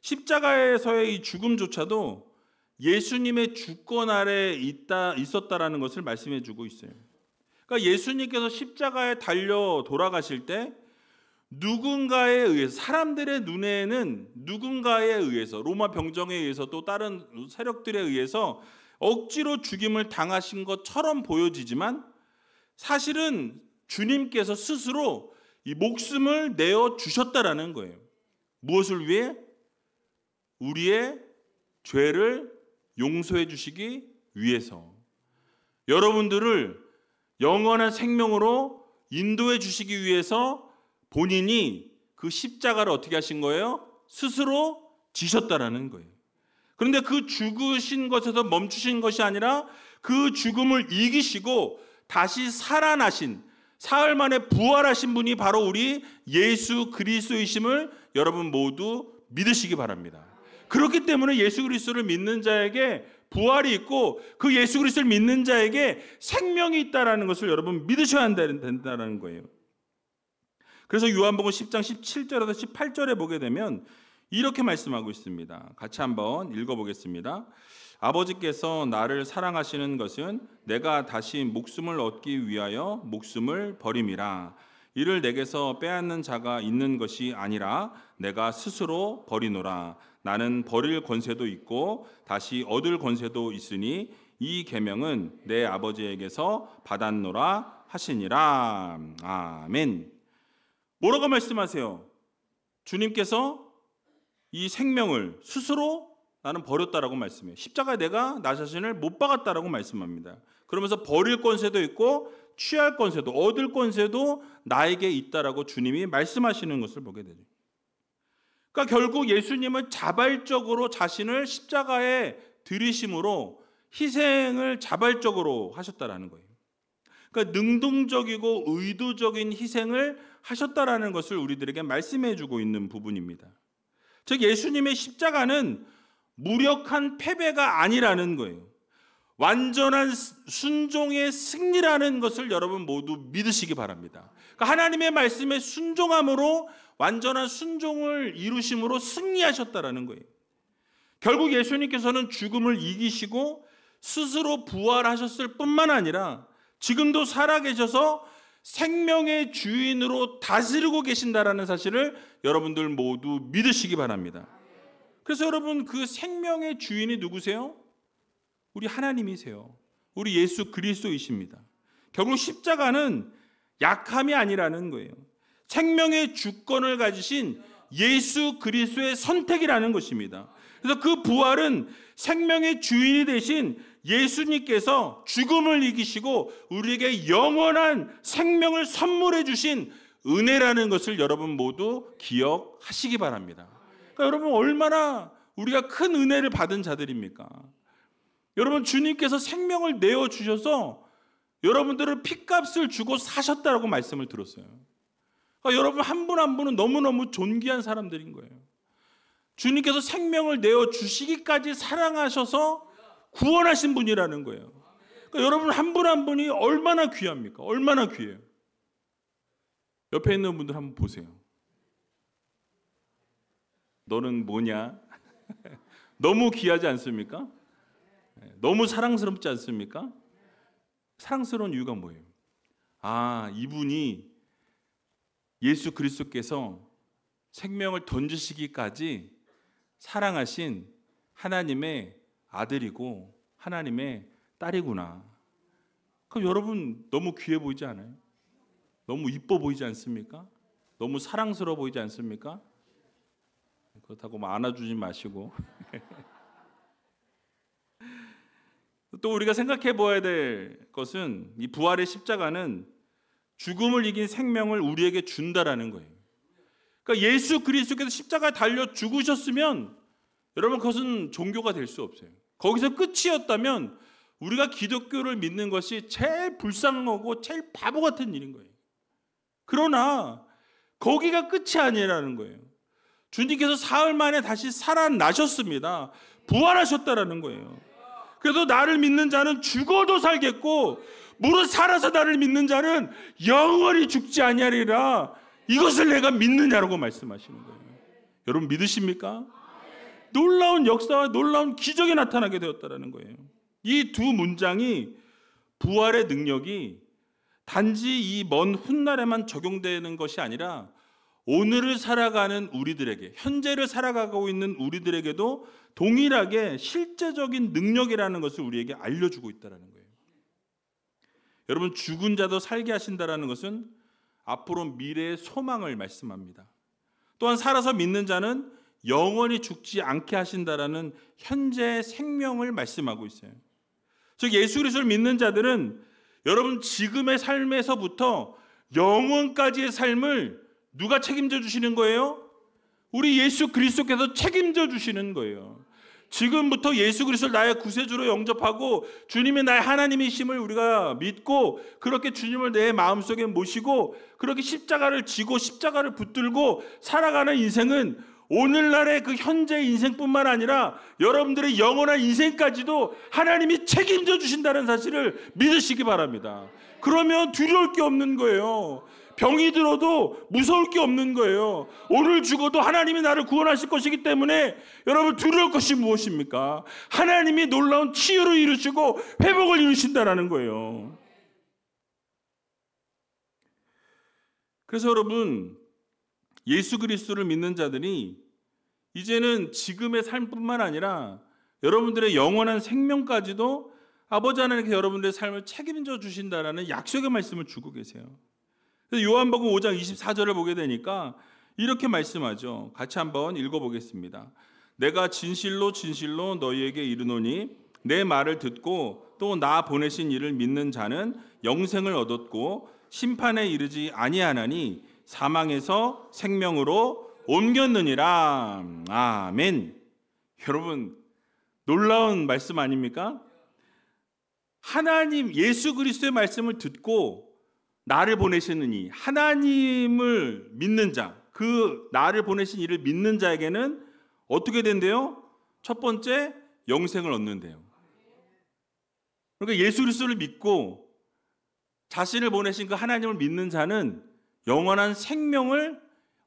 십자가에서의 이 죽음조차도 예수님의 주권 아래 있었다라는 것을 말씀해 주고 있어요. 그러니까 예수님께서 십자가에 달려 돌아가실 때 누군가에 의해서, 사람들의 눈에는 누군가에 의해서, 로마 병정에 의해서 또 다른 세력들에 의해서 억지로 죽임을 당하신 것처럼 보여지지만 사실은 주님께서 스스로 이 목숨을 내어 주셨다라는 거예요. 무엇을 위해? 우리의 죄를 용서해 주시기 위해서. 여러분들을 영원한 생명으로 인도해 주시기 위해서 본인이 그 십자가를 어떻게 하신 거예요? 스스로 지셨다라는 거예요. 그런데 그 죽으신 것에서 멈추신 것이 아니라 그 죽음을 이기시고 다시 살아나신, 사흘 만에 부활하신 분이 바로 우리 예수 그리스도이심을 여러분 모두 믿으시기 바랍니다. 그렇기 때문에 예수 그리스도를 믿는 자에게 부활이 있고 그 예수 그리스도를 믿는 자에게 생명이 있다라는 것을 여러분 믿으셔야 된다는 거예요. 그래서 요한복음 10장 17절에서 18절에 보게 되면 이렇게 말씀하고 있습니다. 같이 한번 읽어보겠습니다. 아버지께서 나를 사랑하시는 것은 내가 다시 목숨을 얻기 위하여 목숨을 버림이라. 이를 내게서 빼앗는 자가 있는 것이 아니라 내가 스스로 버리노라. 나는 버릴 권세도 있고 다시 얻을 권세도 있으니 이 계명은 내 아버지에게서 받았노라 하시니라. 아멘. 뭐라고 말씀하세요? 주님께서 이 생명을 스스로 나는 버렸다라고 말씀해요. 십자가에 내가 나 자신을 못 박았다라고 말씀합니다. 그러면서 버릴 권세도 있고 취할 권세도, 얻을 권세도 나에게 있다라고 주님이 말씀하시는 것을 보게 되죠. 그러니까 결국 예수님은 자발적으로 자신을 십자가에 들이심으로 희생을 자발적으로 하셨다라는 거예요. 그러니까 능동적이고 의도적인 희생을 하셨다라는 것을 우리들에게 말씀해주고 있는 부분입니다. 즉 예수님의 십자가는 무력한 패배가 아니라는 거예요. 완전한 순종의 승리라는 것을 여러분 모두 믿으시기 바랍니다. 그러니까 하나님의 말씀에 순종함으로 완전한 순종을 이루심으로 승리하셨다라는 거예요. 결국 예수님께서는 죽음을 이기시고 스스로 부활하셨을 뿐만 아니라 지금도 살아계셔서 생명의 주인으로 다스리고 계신다라는 사실을 여러분들 모두 믿으시기 바랍니다. 그래서 여러분 그 생명의 주인이 누구세요? 우리 하나님이세요. 우리 예수 그리스도이십니다. 결국 십자가는 약함이 아니라는 거예요. 생명의 주권을 가지신 예수 그리스도의 선택이라는 것입니다. 그래서 그 부활은 생명의 주인이 되신 예수님께서 죽음을 이기시고 우리에게 영원한 생명을 선물해 주신 은혜라는 것을 여러분 모두 기억하시기 바랍니다. 그러니까 여러분 얼마나 우리가 큰 은혜를 받은 자들입니까? 여러분 주님께서 생명을 내어주셔서 여러분들을 핏값을 주고 사셨다라고 말씀을 들었어요. 그러니까 여러분 한 분 한 분은 너무너무 존귀한 사람들인 거예요. 주님께서 생명을 내어주시기까지 사랑하셔서 구원하신 분이라는 거예요. 그러니까 여러분 한 분 한 분이 얼마나 귀합니까? 얼마나 귀해요. 옆에 있는 분들 한번 보세요. 너는 뭐냐? 너무 귀하지 않습니까? 너무 사랑스럽지 않습니까? 사랑스러운 이유가 뭐예요? 아, 이분이 예수 그리스도께서 생명을 던지시기까지 사랑하신 하나님의 아들이고 하나님의 딸이구나. 그럼 여러분 너무 귀해 보이지 않아요? 너무 이뻐 보이지 않습니까? 너무 사랑스러워 보이지 않습니까? 그렇다고 뭐 안아주지 마시고 또 우리가 생각해 보아야 될 것은 이 부활의 십자가는 죽음을 이긴 생명을 우리에게 준다라는 거예요. 그러니까 예수 그리스도께서 십자가에 달려 죽으셨으면 여러분 그것은 종교가 될 수 없어요. 거기서 끝이었다면 우리가 기독교를 믿는 것이 제일 불쌍하고 제일 바보 같은 일인 거예요. 그러나 거기가 끝이 아니라는 거예요. 주님께서 사흘 만에 다시 살아나셨습니다. 부활하셨다라는 거예요. 그래도 나를 믿는 자는 죽어도 살겠고 무릇 살아서 나를 믿는 자는 영원히 죽지 아니하리라. 이것을 내가 믿느냐라고 말씀하시는 거예요. 여러분 믿으십니까? 놀라운 역사와 놀라운 기적이 나타나게 되었다는 거예요. 이 두 문장이 부활의 능력이 단지 이 먼 훗날에만 적용되는 것이 아니라 오늘을 살아가는 우리들에게, 현재를 살아가고 있는 우리들에게도 동일하게 실제적인 능력이라는 것을 우리에게 알려주고 있다는 거예요. 여러분 죽은 자도 살게 하신다는 것은 앞으로 미래의 소망을 말씀합니다. 또한 살아서 믿는 자는 영원히 죽지 않게 하신다라는 현재의 생명을 말씀하고 있어요. 즉 예수 그리스도를 믿는 자들은 여러분 지금의 삶에서부터 영원까지의 삶을 누가 책임져 주시는 거예요? 우리 예수 그리스도께서 책임져 주시는 거예요. 지금부터 예수 그리스도를 나의 구세주로 영접하고 주님이 나의 하나님이심을 우리가 믿고 그렇게 주님을 내 마음속에 모시고 그렇게 십자가를 지고 십자가를 붙들고 살아가는 인생은 오늘날의 그 현재 인생뿐만 아니라 여러분들의 영원한 인생까지도 하나님이 책임져 주신다는 사실을 믿으시기 바랍니다. 그러면 두려울 게 없는 거예요. 병이 들어도 무서울 게 없는 거예요. 오늘 죽어도 하나님이 나를 구원하실 것이기 때문에 여러분 두려울 것이 무엇입니까? 하나님이 놀라운 치유를 이루시고 회복을 이루신다는 거예요. 그래서 여러분 예수 그리스도를 믿는 자들이 이제는 지금의 삶뿐만 아니라 여러분들의 영원한 생명까지도 아버지 하나님께서 여러분들의 삶을 책임져 주신다라는 약속의 말씀을 주고 계세요. 요한복음 5장 24절을 보게 되니까 이렇게 말씀하죠. 같이 한번 읽어보겠습니다. 내가 진실로 진실로 너희에게 이르노니 내 말을 듣고 또 나 보내신 이를 믿는 자는 영생을 얻었고 심판에 이르지 아니하나니 사망에서 생명으로 옮겼느니라. 아멘. 여러분 놀라운 말씀 아닙니까? 하나님 예수 그리스도의 말씀을 듣고 나를 보내시느니 하나님을 믿는 자, 그 나를 보내신 이를 믿는 자에게는 어떻게 된대요? 첫 번째 영생을 얻는데요. 그러니까 예수 그리스도를 믿고 자신을 보내신 그 하나님을 믿는 자는 영원한 생명을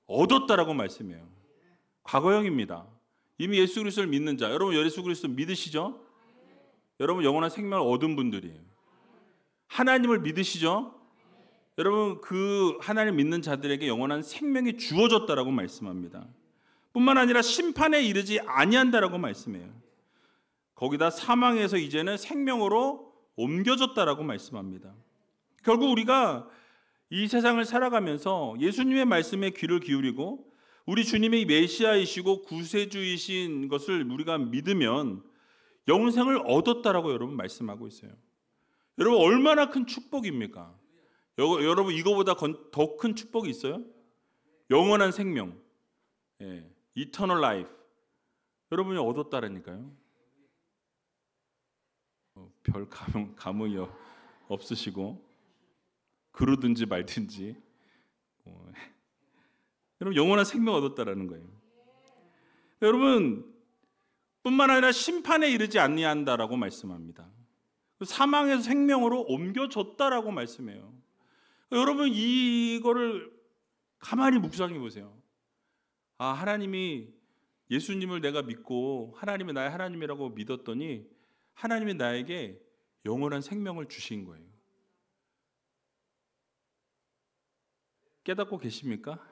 얻었다라고 말씀해요. 과거형입니다. 이미 예수 그리스도를 믿는 자, 여러분 예수 그리스도 믿으시죠? 여러분 영원한 생명을 얻은 분들이에요. 하나님을 믿으시죠? 여러분 그 하나님 믿는 자들에게 영원한 생명이 주어졌다라고 말씀합니다. 뿐만 아니라 심판에 이르지 아니한다라고 말씀해요. 거기다 사망에서 이제는 생명으로 옮겨졌다라고 말씀합니다. 결국 우리가 이 세상을 살아가면서 예수님의 말씀에 귀를 기울이고 우리 주님이 메시아이시고 구세주이신 것을 우리가 믿으면 영생을 얻었다라고 여러분 말씀하고 있어요. 여러분 얼마나 큰 축복입니까? 여러분 이거보다 더 큰 축복이 있어요? 영원한 생명, eternal life. 여러분이 얻었다라니까요. 별 감흥이 없으시고 그러든지 말든지 여러분 영원한 생명 얻었다라는 거예요. 여러분 뿐만 아니라 심판에 이르지 아니한다라고 말씀합니다. 사망에서 생명으로 옮겨졌다라고 말씀해요. 여러분 이거를 가만히 묵상해 보세요. 아, 하나님이 예수님을 내가 믿고 하나님이 나의 하나님이라고 믿었더니 하나님이 나에게 영원한 생명을 주신 거예요. 깨닫고 계십니까?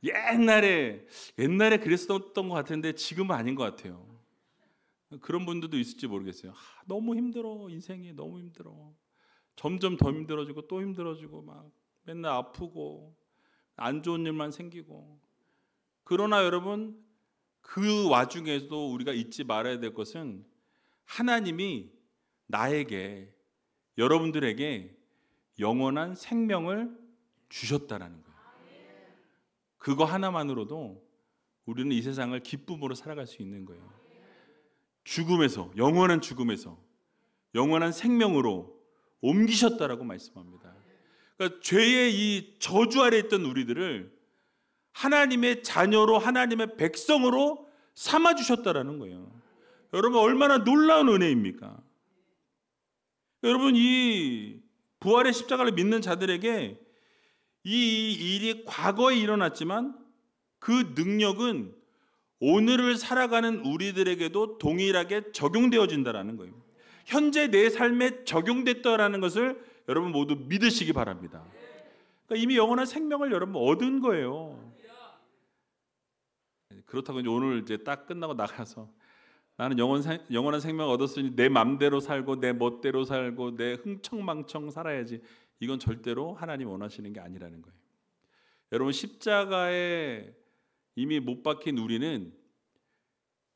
옛날에 그랬었던 것 같은데 지금은 아닌 것 같아요. 그런 분들도 있을지 모르겠어요. 너무 힘들어, 인생이 너무 힘들어. 점점 더 힘들어지고 또 힘들어지고 막 맨날 아프고 안 좋은 일만 생기고. 그러나 여러분 그 와중에도 우리가 잊지 말아야 될 것은 하나님이 나에게 여러분들에게 영원한 생명을 주셨다라는 거예요. 그거 하나만으로도 우리는 이 세상을 기쁨으로 살아갈 수 있는 거예요. 죽음에서 영원한 죽음에서 영원한 생명으로 옮기셨다라고 말씀합니다. 그러니까 죄의 이 저주 아래 있던 우리들을 하나님의 자녀로 하나님의 백성으로 삼아 주셨다라는 거예요. 여러분 얼마나 놀라운 은혜입니까? 여러분 이 부활의 십자가를 믿는 자들에게 이 일이 과거에 일어났지만 그 능력은 오늘을 살아가는 우리들에게도 동일하게 적용되어진다라는 거예요. 현재 내 삶에 적용됐다라는 것을 여러분 모두 믿으시기 바랍니다. 그러니까 이미 영원한 생명을 여러분 얻은 거예요. 그렇다고 이제 오늘 이제 딱 끝나고 나가서 나는 영원한 생명을 얻었으니 내 맘대로 살고 내 멋대로 살고 내 흥청망청 살아야지. 이건 절대로 하나님 원하시는 게 아니라는 거예요. 여러분 십자가에 이미 못 박힌 우리는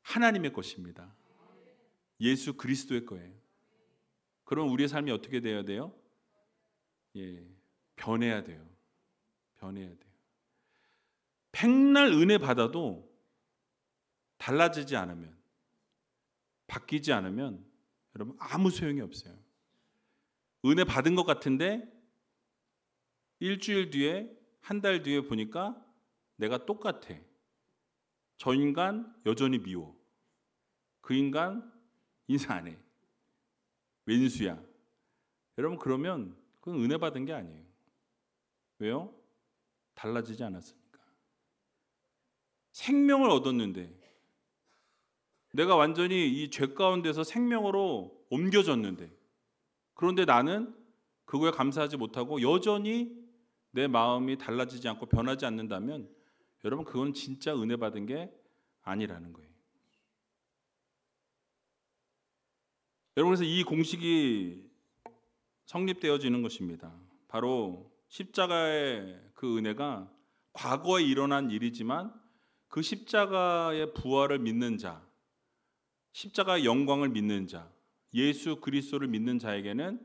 하나님의 것입니다. 예수 그리스도의 거예요. 그럼 우리의 삶이 어떻게 되어야 돼요? 변해야 돼요. 변해야 돼요. 백날 은혜 받아도 달라지지 않으면, 바뀌지 않으면 여러분 아무 소용이 없어요. 은혜 받은 것 같은데 일주일 뒤에, 한 달 뒤에 보니까 내가 똑같아. 저 인간 여전히 미워. 그 인간 인사 안 해. 왼수야. 여러분 그러면 그건 은혜 받은 게 아니에요. 왜요? 달라지지 않았으니까. 생명을 얻었는데, 내가 완전히 이 죄 가운데서 생명으로 옮겨졌는데, 그런데 나는 그거에 감사하지 못하고 여전히 내 마음이 달라지지 않고 변하지 않는다면 여러분 그건 진짜 은혜 받은 게 아니라는 거예요. 여러분, 그래서 이 공식이 성립되어지는 것입니다. 바로 십자가의 그 은혜가 과거에 일어난 일이지만 그 십자가의 부활을 믿는 자, 십자가의 영광을 믿는 자, 예수 그리스도를 믿는 자에게는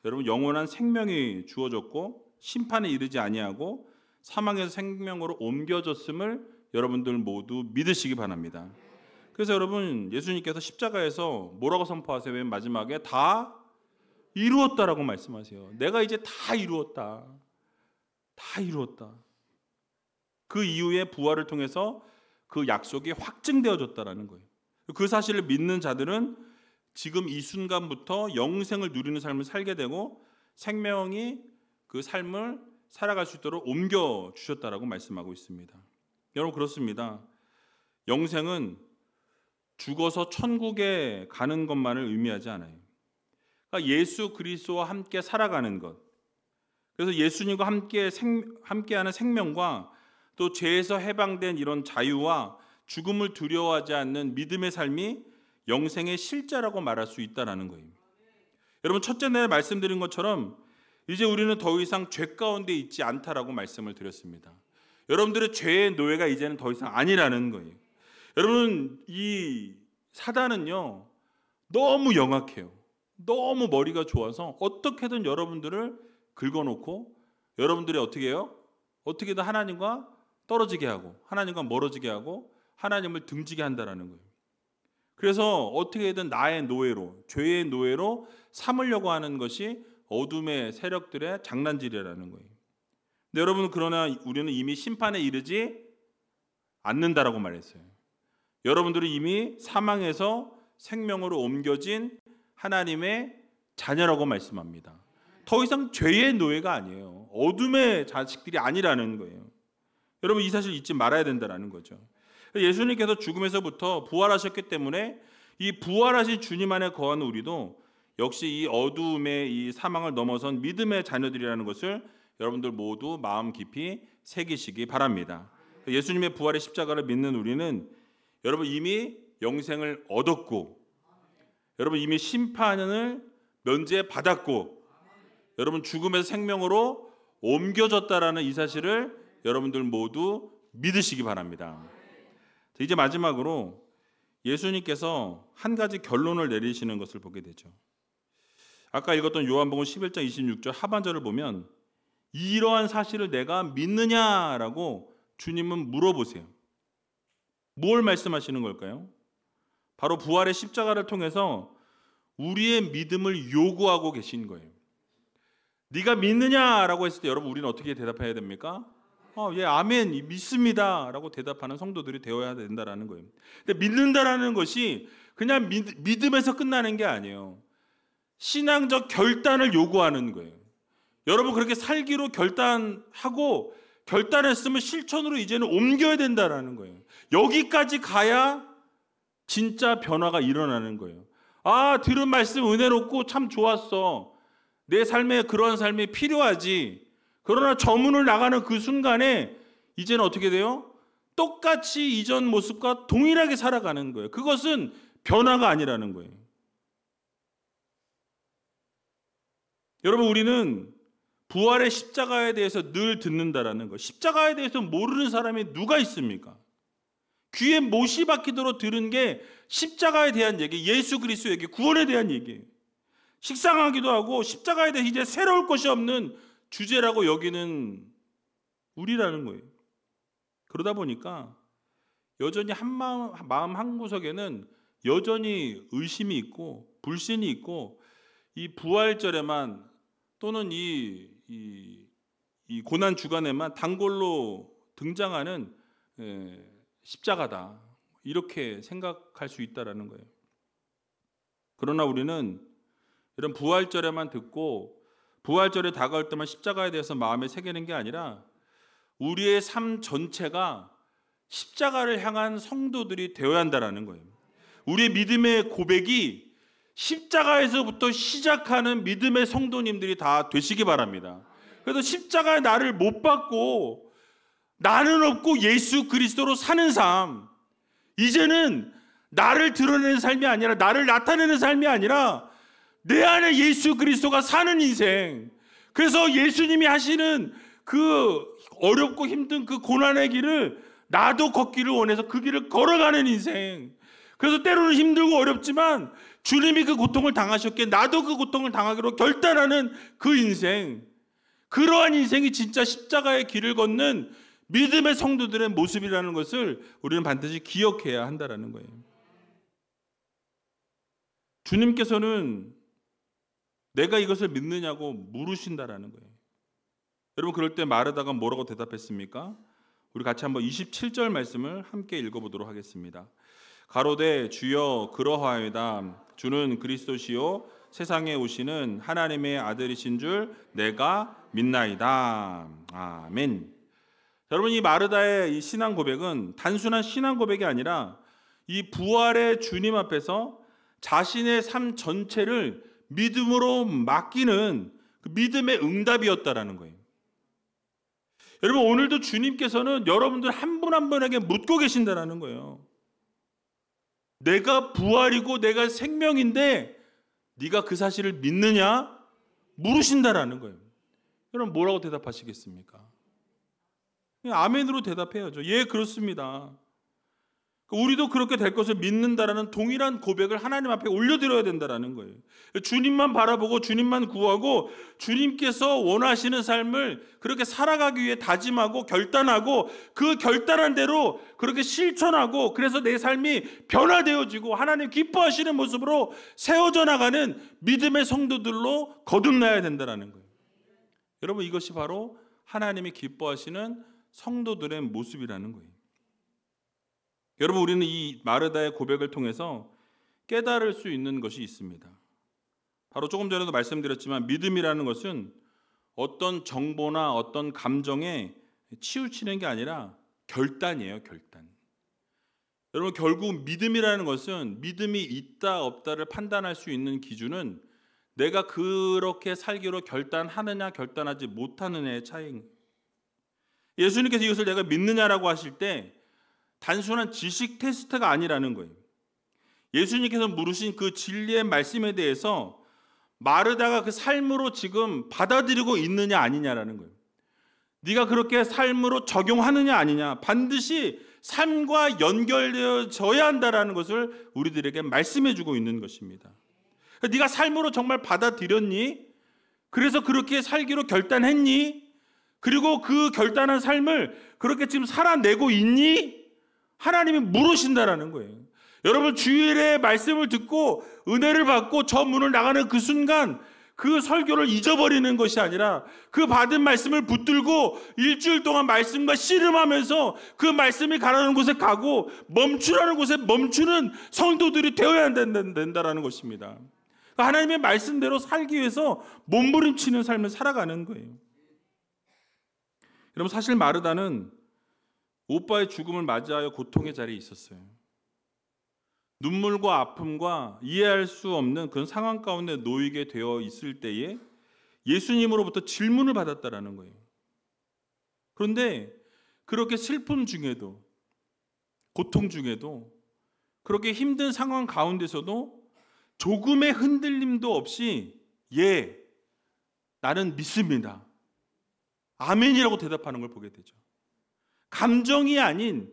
여러분 영원한 생명이 주어졌고 심판에 이르지 아니하고 사망에서 생명으로 옮겨졌음을 여러분들 모두 믿으시기 바랍니다. 그래서 여러분, 예수님께서 십자가에서 뭐라고 선포하세요? 맨 마지막에 다 이루었다라고 말씀하세요. 내가 이제 다 이루었다. 다 이루었다. 그 이후에 부활을 통해서 그 약속이 확증되어졌다라는 거예요. 그 사실을 믿는 자들은 지금 이 순간부터 영생을 누리는 삶을 살게 되고 생명이 그 삶을 살아갈 수 있도록 옮겨주셨다라고 말씀하고 있습니다. 여러분 그렇습니다. 영생은 죽어서 천국에 가는 것만을 의미하지 않아요. 그러니까 예수 그리스도와 함께 살아가는 것, 그래서 예수님과 함께하는 생명과 또 죄에서 해방된 이런 자유와 죽음을 두려워하지 않는 믿음의 삶이 영생의 실제라고 말할 수 있다는 거예요. 여러분 첫째 날에 말씀드린 것처럼 이제 우리는 더 이상 죄 가운데 있지 않다라고 말씀을 드렸습니다. 여러분들의 죄의 노예가 이제는 더 이상 아니라는 거예요. 여러분 이 사단은요 너무 영악해요. 너무 머리가 좋아서 어떻게든 여러분들을 긁어놓고 여러분들이 어떻게 해요? 어떻게든 하나님과 떨어지게 하고 하나님과 멀어지게 하고 하나님을 등지게 한다라는 거예요. 그래서 어떻게든 나의 노예로, 죄의 노예로 삼으려고 하는 것이 어둠의 세력들의 장난질이라는 거예요. 근데 여러분 그러나 우리는 이미 심판에 이르지 않는다라고 말했어요. 여러분들은 이미 사망에서 생명으로 옮겨진 하나님의 자녀라고 말씀합니다. 더 이상 죄의 노예가 아니에요. 어둠의 자식들이 아니라는 거예요. 여러분 이 사실 잊지 말아야 된다는 거죠. 예수님께서 죽음에서부터 부활하셨기 때문에 이 부활하신 주님 안에 거하는 우리도 역시 이 어두움의 이 사망을 넘어선 믿음의 자녀들이라는 것을 여러분들 모두 마음 깊이 새기시기 바랍니다. 예수님의 부활의 십자가를 믿는 우리는 여러분 이미 영생을 얻었고 여러분 이미 심판을 면제받았고 여러분 죽음에서 생명으로 옮겨졌다라는 이 사실을 여러분들 모두 믿으시기 바랍니다. 이제 마지막으로 예수님께서 한 가지 결론을 내리시는 것을 보게 되죠. 아까 읽었던 요한복음 11장 26절 하반절을 보면 이러한 사실을 내가 믿느냐라고 주님은 물어보세요. 뭘 말씀하시는 걸까요? 바로 부활의 십자가를 통해서 우리의 믿음을 요구하고 계신 거예요. 네가 믿느냐라고 했을 때 여러분 우리는 어떻게 대답해야 됩니까? 예, 아멘, 믿습니다 라고 대답하는 성도들이 되어야 된다는 거예요. 근데 믿는다라는 것이 그냥 믿음에서 끝나는 게 아니에요. 신앙적 결단을 요구하는 거예요. 여러분 그렇게 살기로 결단하고 결단했으면 실천으로 이제는 옮겨야 된다는 거예요. 여기까지 가야 진짜 변화가 일어나는 거예요. 들은 말씀 은혜롭고 참 좋았어. 내 삶에 그런 삶이 필요하지. 그러나 저 문을 나가는 그 순간에 이제는 어떻게 돼요? 똑같이 이전 모습과 동일하게 살아가는 거예요. 그것은 변화가 아니라는 거예요. 여러분 우리는 부활의 십자가에 대해서 늘 듣는다라는 거예요. 십자가에 대해서 모르는 사람이 누가 있습니까? 귀에 못이 박히도록 들은 게 십자가에 대한 얘기, 예수 그리스도 얘기, 구원에 대한 얘기예요. 식상하기도 하고 십자가에 대해 이제 새로울 것이 없는 주제라고 여기는 우리라는 거예요. 그러다 보니까 여전히 마음 한구석에는 여전히 의심이 있고 불신이 있고, 이 부활절에만 또는 이 고난 주간에만 단골로 등장하는 십자가다, 이렇게 생각할 수 있다라는 거예요. 그러나 우리는 이런 부활절에만 듣고 부활절에 다가올 때만 십자가에 대해서 마음에 새기는 게 아니라 우리의 삶 전체가 십자가를 향한 성도들이 되어야 한다는 거예요. 우리의 믿음의 고백이 십자가에서부터 시작하는 믿음의 성도님들이 다 되시기 바랍니다. 그래서 십자가에 나를 못 박고 나는 없고 예수 그리스도로 사는 삶, 이제는 나를 드러내는 삶이 아니라, 나를 나타내는 삶이 아니라 내 안에 예수 그리스도가 사는 인생. 그래서 예수님이 하시는 그 어렵고 힘든 그 고난의 길을 나도 걷기를 원해서 그 길을 걸어가는 인생. 그래서 때로는 힘들고 어렵지만 주님이 그 고통을 당하셨기에 나도 그 고통을 당하기로 결단하는 그 인생. 그러한 인생이 진짜 십자가의 길을 걷는 믿음의 성도들의 모습이라는 것을 우리는 반드시 기억해야 한다는 거예요. 주님께서는 내가 이것을 믿느냐고 물으신다라는 거예요. 여러분, 그럴 때 마르다가 뭐라고 대답했습니까? 우리 같이 한번 27절 말씀을 함께 읽어보도록 하겠습니다. 가로되 주여 그러하여다. 주는 그리스도시요 세상에 오시는 하나님의 아들이신 줄 내가 믿나이다. 아멘. 여러분, 이 마르다의 이 신앙 고백은 단순한 신앙 고백이 아니라 이 부활의 주님 앞에서 자신의 삶 전체를 믿음으로 맡기는 그 믿음의 응답이었다라는 거예요. 여러분, 오늘도 주님께서는 여러분들 한 분 한 분에게 묻고 계신다라는 거예요. 내가 부활이고 내가 생명인데 네가 그 사실을 믿느냐? 물으신다라는 거예요. 여러분, 뭐라고 대답하시겠습니까? 아멘으로 대답해야죠. 예, 그렇습니다. 우리도 그렇게 될 것을 믿는다라는 동일한 고백을 하나님 앞에 올려드려야 된다라는 거예요. 주님만 바라보고 주님만 구하고 주님께서 원하시는 삶을 그렇게 살아가기 위해 다짐하고 결단하고 그 결단한 대로 그렇게 실천하고, 그래서 내 삶이 변화되어지고 하나님 기뻐하시는 모습으로 세워져 나가는 믿음의 성도들로 거듭나야 된다라는 거예요. 여러분, 이것이 바로 하나님이 기뻐하시는 성도들의 모습이라는 거예요. 여러분, 우리는 이 마르다의 고백을 통해서 깨달을 수 있는 것이 있습니다. 바로 조금 전에도 말씀드렸지만 믿음이라는 것은 어떤 정보나 어떤 감정에 치우치는 게 아니라 결단이에요, 결단. 여러분, 결국 믿음이라는 것은 믿음이 있다 없다를 판단할 수 있는 기준은 내가 그렇게 살기로 결단하느냐 결단하지 못하느냐의 차이입니다. 예수님께서 이것을 내가 믿느냐라고 하실 때 단순한 지식 테스트가 아니라는 거예요. 예수님께서 물으신 그 진리의 말씀에 대해서 마르다가 그 삶으로 지금 받아들이고 있느냐 아니냐라는 거예요. 네가 그렇게 삶으로 적용하느냐 아니냐, 반드시 삶과 연결되어져야 한다라는 것을 우리들에게 말씀해 주고 있는 것입니다. 네가 삶으로 정말 받아들였니? 그래서 그렇게 살기로 결단했니? 그리고 그 결단한 삶을 그렇게 지금 살아내고 있니? 하나님이 물으신다라는 거예요. 여러분, 주일에 말씀을 듣고 은혜를 받고 저 문을 나가는 그 순간 그 설교를 잊어버리는 것이 아니라 그 받은 말씀을 붙들고 일주일 동안 말씀과 씨름하면서 그 말씀이 가라는 곳에 가고 멈추라는 곳에 멈추는 성도들이 되어야 된다라는 것입니다. 하나님의 말씀대로 살기 위해서 몸부림치는 삶을 살아가는 거예요. 여러분, 사실 마르다는 오빠의 죽음을 맞이하여 고통의 자리에 있었어요. 눈물과 아픔과 이해할 수 없는 그런 상황 가운데 놓이게 되어 있을 때에 예수님으로부터 질문을 받았다라는 거예요. 그런데 그렇게 슬픔 중에도 고통 중에도 그렇게 힘든 상황 가운데서도 조금의 흔들림도 없이 예, 나는 믿습니다, 아멘이라고 대답하는 걸 보게 되죠. 감정이 아닌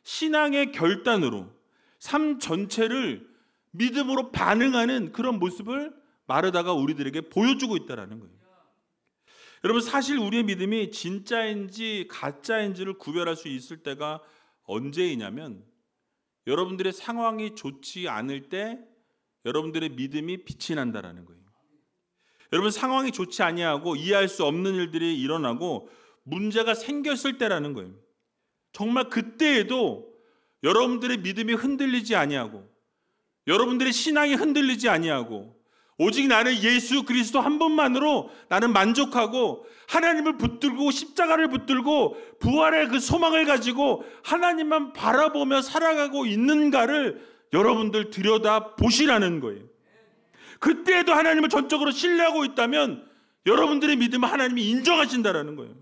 신앙의 결단으로 삶 전체를 믿음으로 반응하는 그런 모습을 마르다가 우리들에게 보여주고 있다는 거예요. 여러분, 사실 우리의 믿음이 진짜인지 가짜인지를 구별할 수 있을 때가 언제이냐면 여러분들의 상황이 좋지 않을 때 여러분들의 믿음이 빛이 난다는 거예요. 여러분, 상황이 좋지 아니하고 이해할 수 없는 일들이 일어나고 문제가 생겼을 때라는 거예요. 정말 그때에도 여러분들의 믿음이 흔들리지 아니하고 여러분들의 신앙이 흔들리지 아니하고 오직 나는 예수 그리스도 한 분만으로 나는 만족하고 하나님을 붙들고 십자가를 붙들고 부활의 그 소망을 가지고 하나님만 바라보며 살아가고 있는가를 여러분들 들여다 보시라는 거예요. 그때에도 하나님을 전적으로 신뢰하고 있다면 여러분들의 믿음을 하나님이 인정하신다라는 거예요.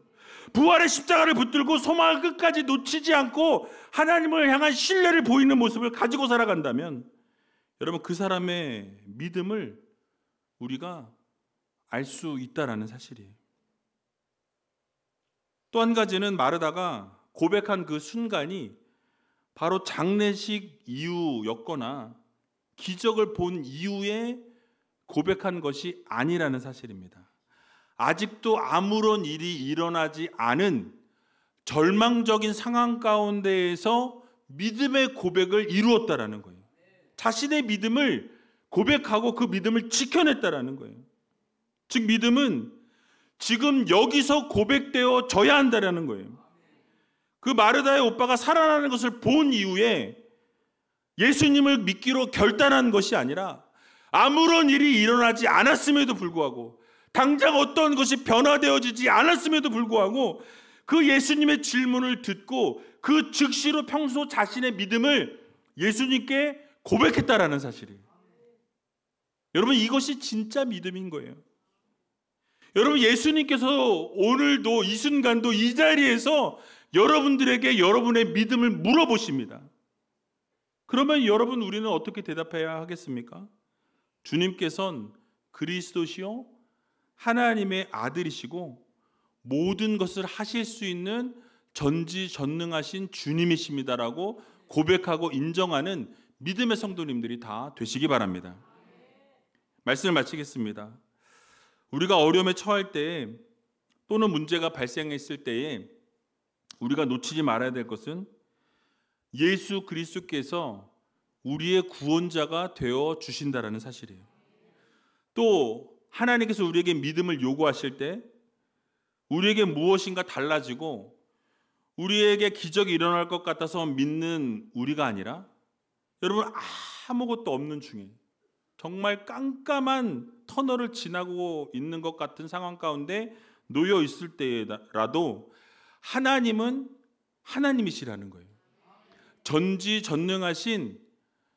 부활의 십자가를 붙들고 소망을 끝까지 놓치지 않고 하나님을 향한 신뢰를 보이는 모습을 가지고 살아간다면 여러분, 그 사람의 믿음을 우리가 알 수 있다라는 사실이에요. 또 한 가지는 마르다가 고백한 그 순간이 바로 장례식 이후였거나 기적을 본 이후에 고백한 것이 아니라는 사실입니다. 아직도 아무런 일이 일어나지 않은 절망적인 상황 가운데에서 믿음의 고백을 이루었다라는 거예요. 자신의 믿음을 고백하고 그 믿음을 지켜냈다라는 거예요. 즉 믿음은 지금 여기서 고백되어져야 한다라는 거예요. 그 마르다의 오빠가 살아나는 것을 본 이후에 예수님을 믿기로 결단한 것이 아니라 아무런 일이 일어나지 않았음에도 불구하고 당장 어떤 것이 변화되어지지 않았음에도 불구하고 그 예수님의 질문을 듣고 그 즉시로 평소 자신의 믿음을 예수님께 고백했다라는 사실이에요. 여러분, 이것이 진짜 믿음인 거예요. 여러분, 예수님께서 오늘도 이 순간도 이 자리에서 여러분들에게 여러분의 믿음을 물어보십니다. 그러면 여러분, 우리는 어떻게 대답해야 하겠습니까? 주님께서는 그리스도시요 하나님의 아들이시고 모든 것을 하실 수 있는 전지전능하신 주님이십니다라고 고백하고 인정하는 믿음의 성도님들이 다 되시기 바랍니다. 말씀을 마치겠습니다. 우리가 어려움에 처할 때 또는 문제가 발생했을 때에 우리가 놓치지 말아야 될 것은 예수 그리스도께서 우리의 구원자가 되어 주신다라는 사실이에요. 또 하나님께서 우리에게 믿음을 요구하실 때 우리에게 무엇인가 달라지고 우리에게 기적이 일어날 것 같아서 믿는 우리가 아니라 여러분, 아무것도 없는 중에 정말 깜깜한 터널을 지나고 있는 것 같은 상황 가운데 놓여 있을 때라도 하나님은 하나님이시라는 거예요. 전지전능하신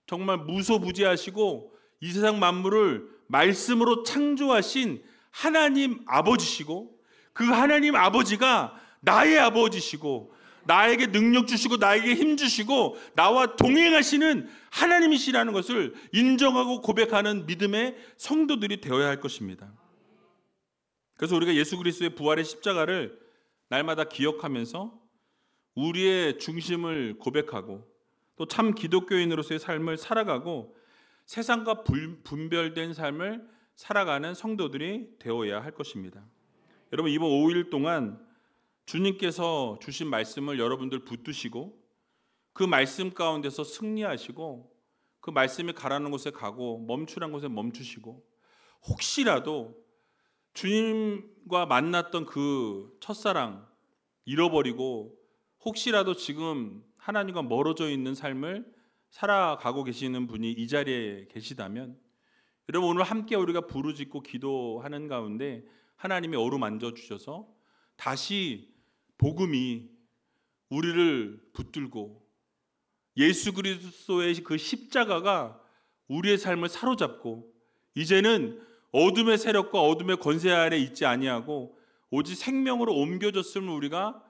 정말 무소부지하시고 이 세상 만물을 말씀으로 창조하신 하나님 아버지시고 그 하나님 아버지가 나의 아버지시고 나에게 능력 주시고 나에게 힘 주시고 나와 동행하시는 하나님이시라는 것을 인정하고 고백하는 믿음의 성도들이 되어야 할 것입니다. 그래서 우리가 예수 그리스도의 부활의 십자가를 날마다 기억하면서 우리의 중심을 고백하고 또 참 기독교인으로서의 삶을 살아가고 세상과 분별된 삶을 살아가는 성도들이 되어야 할 것입니다. 여러분, 이번 5일 동안 주님께서 주신 말씀을 여러분들 붙드시고 그 말씀 가운데서 승리하시고 그 말씀이 가라는 곳에 가고 멈추라는 곳에 멈추시고 혹시라도 주님과 만났던 그 첫사랑 잃어버리고 혹시라도 지금 하나님과 멀어져 있는 삶을 살아가고 계시는 분이 이 자리에 계시다면 여러분, 오늘 함께 우리가 부르짖고 기도하는 가운데 하나님이 어루만져 주셔서 다시 복음이 우리를 붙들고 예수 그리스도의 그 십자가가 우리의 삶을 사로잡고 이제는 어둠의 세력과 어둠의 권세 아래 있지 아니하고 오직 생명으로 옮겨졌음을 우리가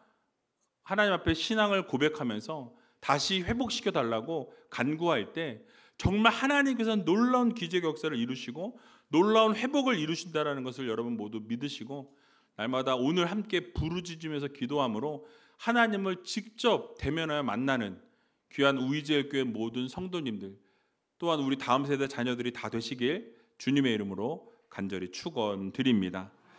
하나님 앞에 신앙을 고백하면서 다시 회복시켜 달라고 간구할 때 정말 하나님께서 놀라운 기적 역사를 이루시고 놀라운 회복을 이루신다라는 것을 여러분 모두 믿으시고 날마다 오늘 함께 부르짖으면서 기도함으로 하나님을 직접 대면하여 만나는 귀한 우이지엘교회 모든 성도님들 또한 우리 다음 세대 자녀들이 다 되시길 주님의 이름으로 간절히 축원드립니다.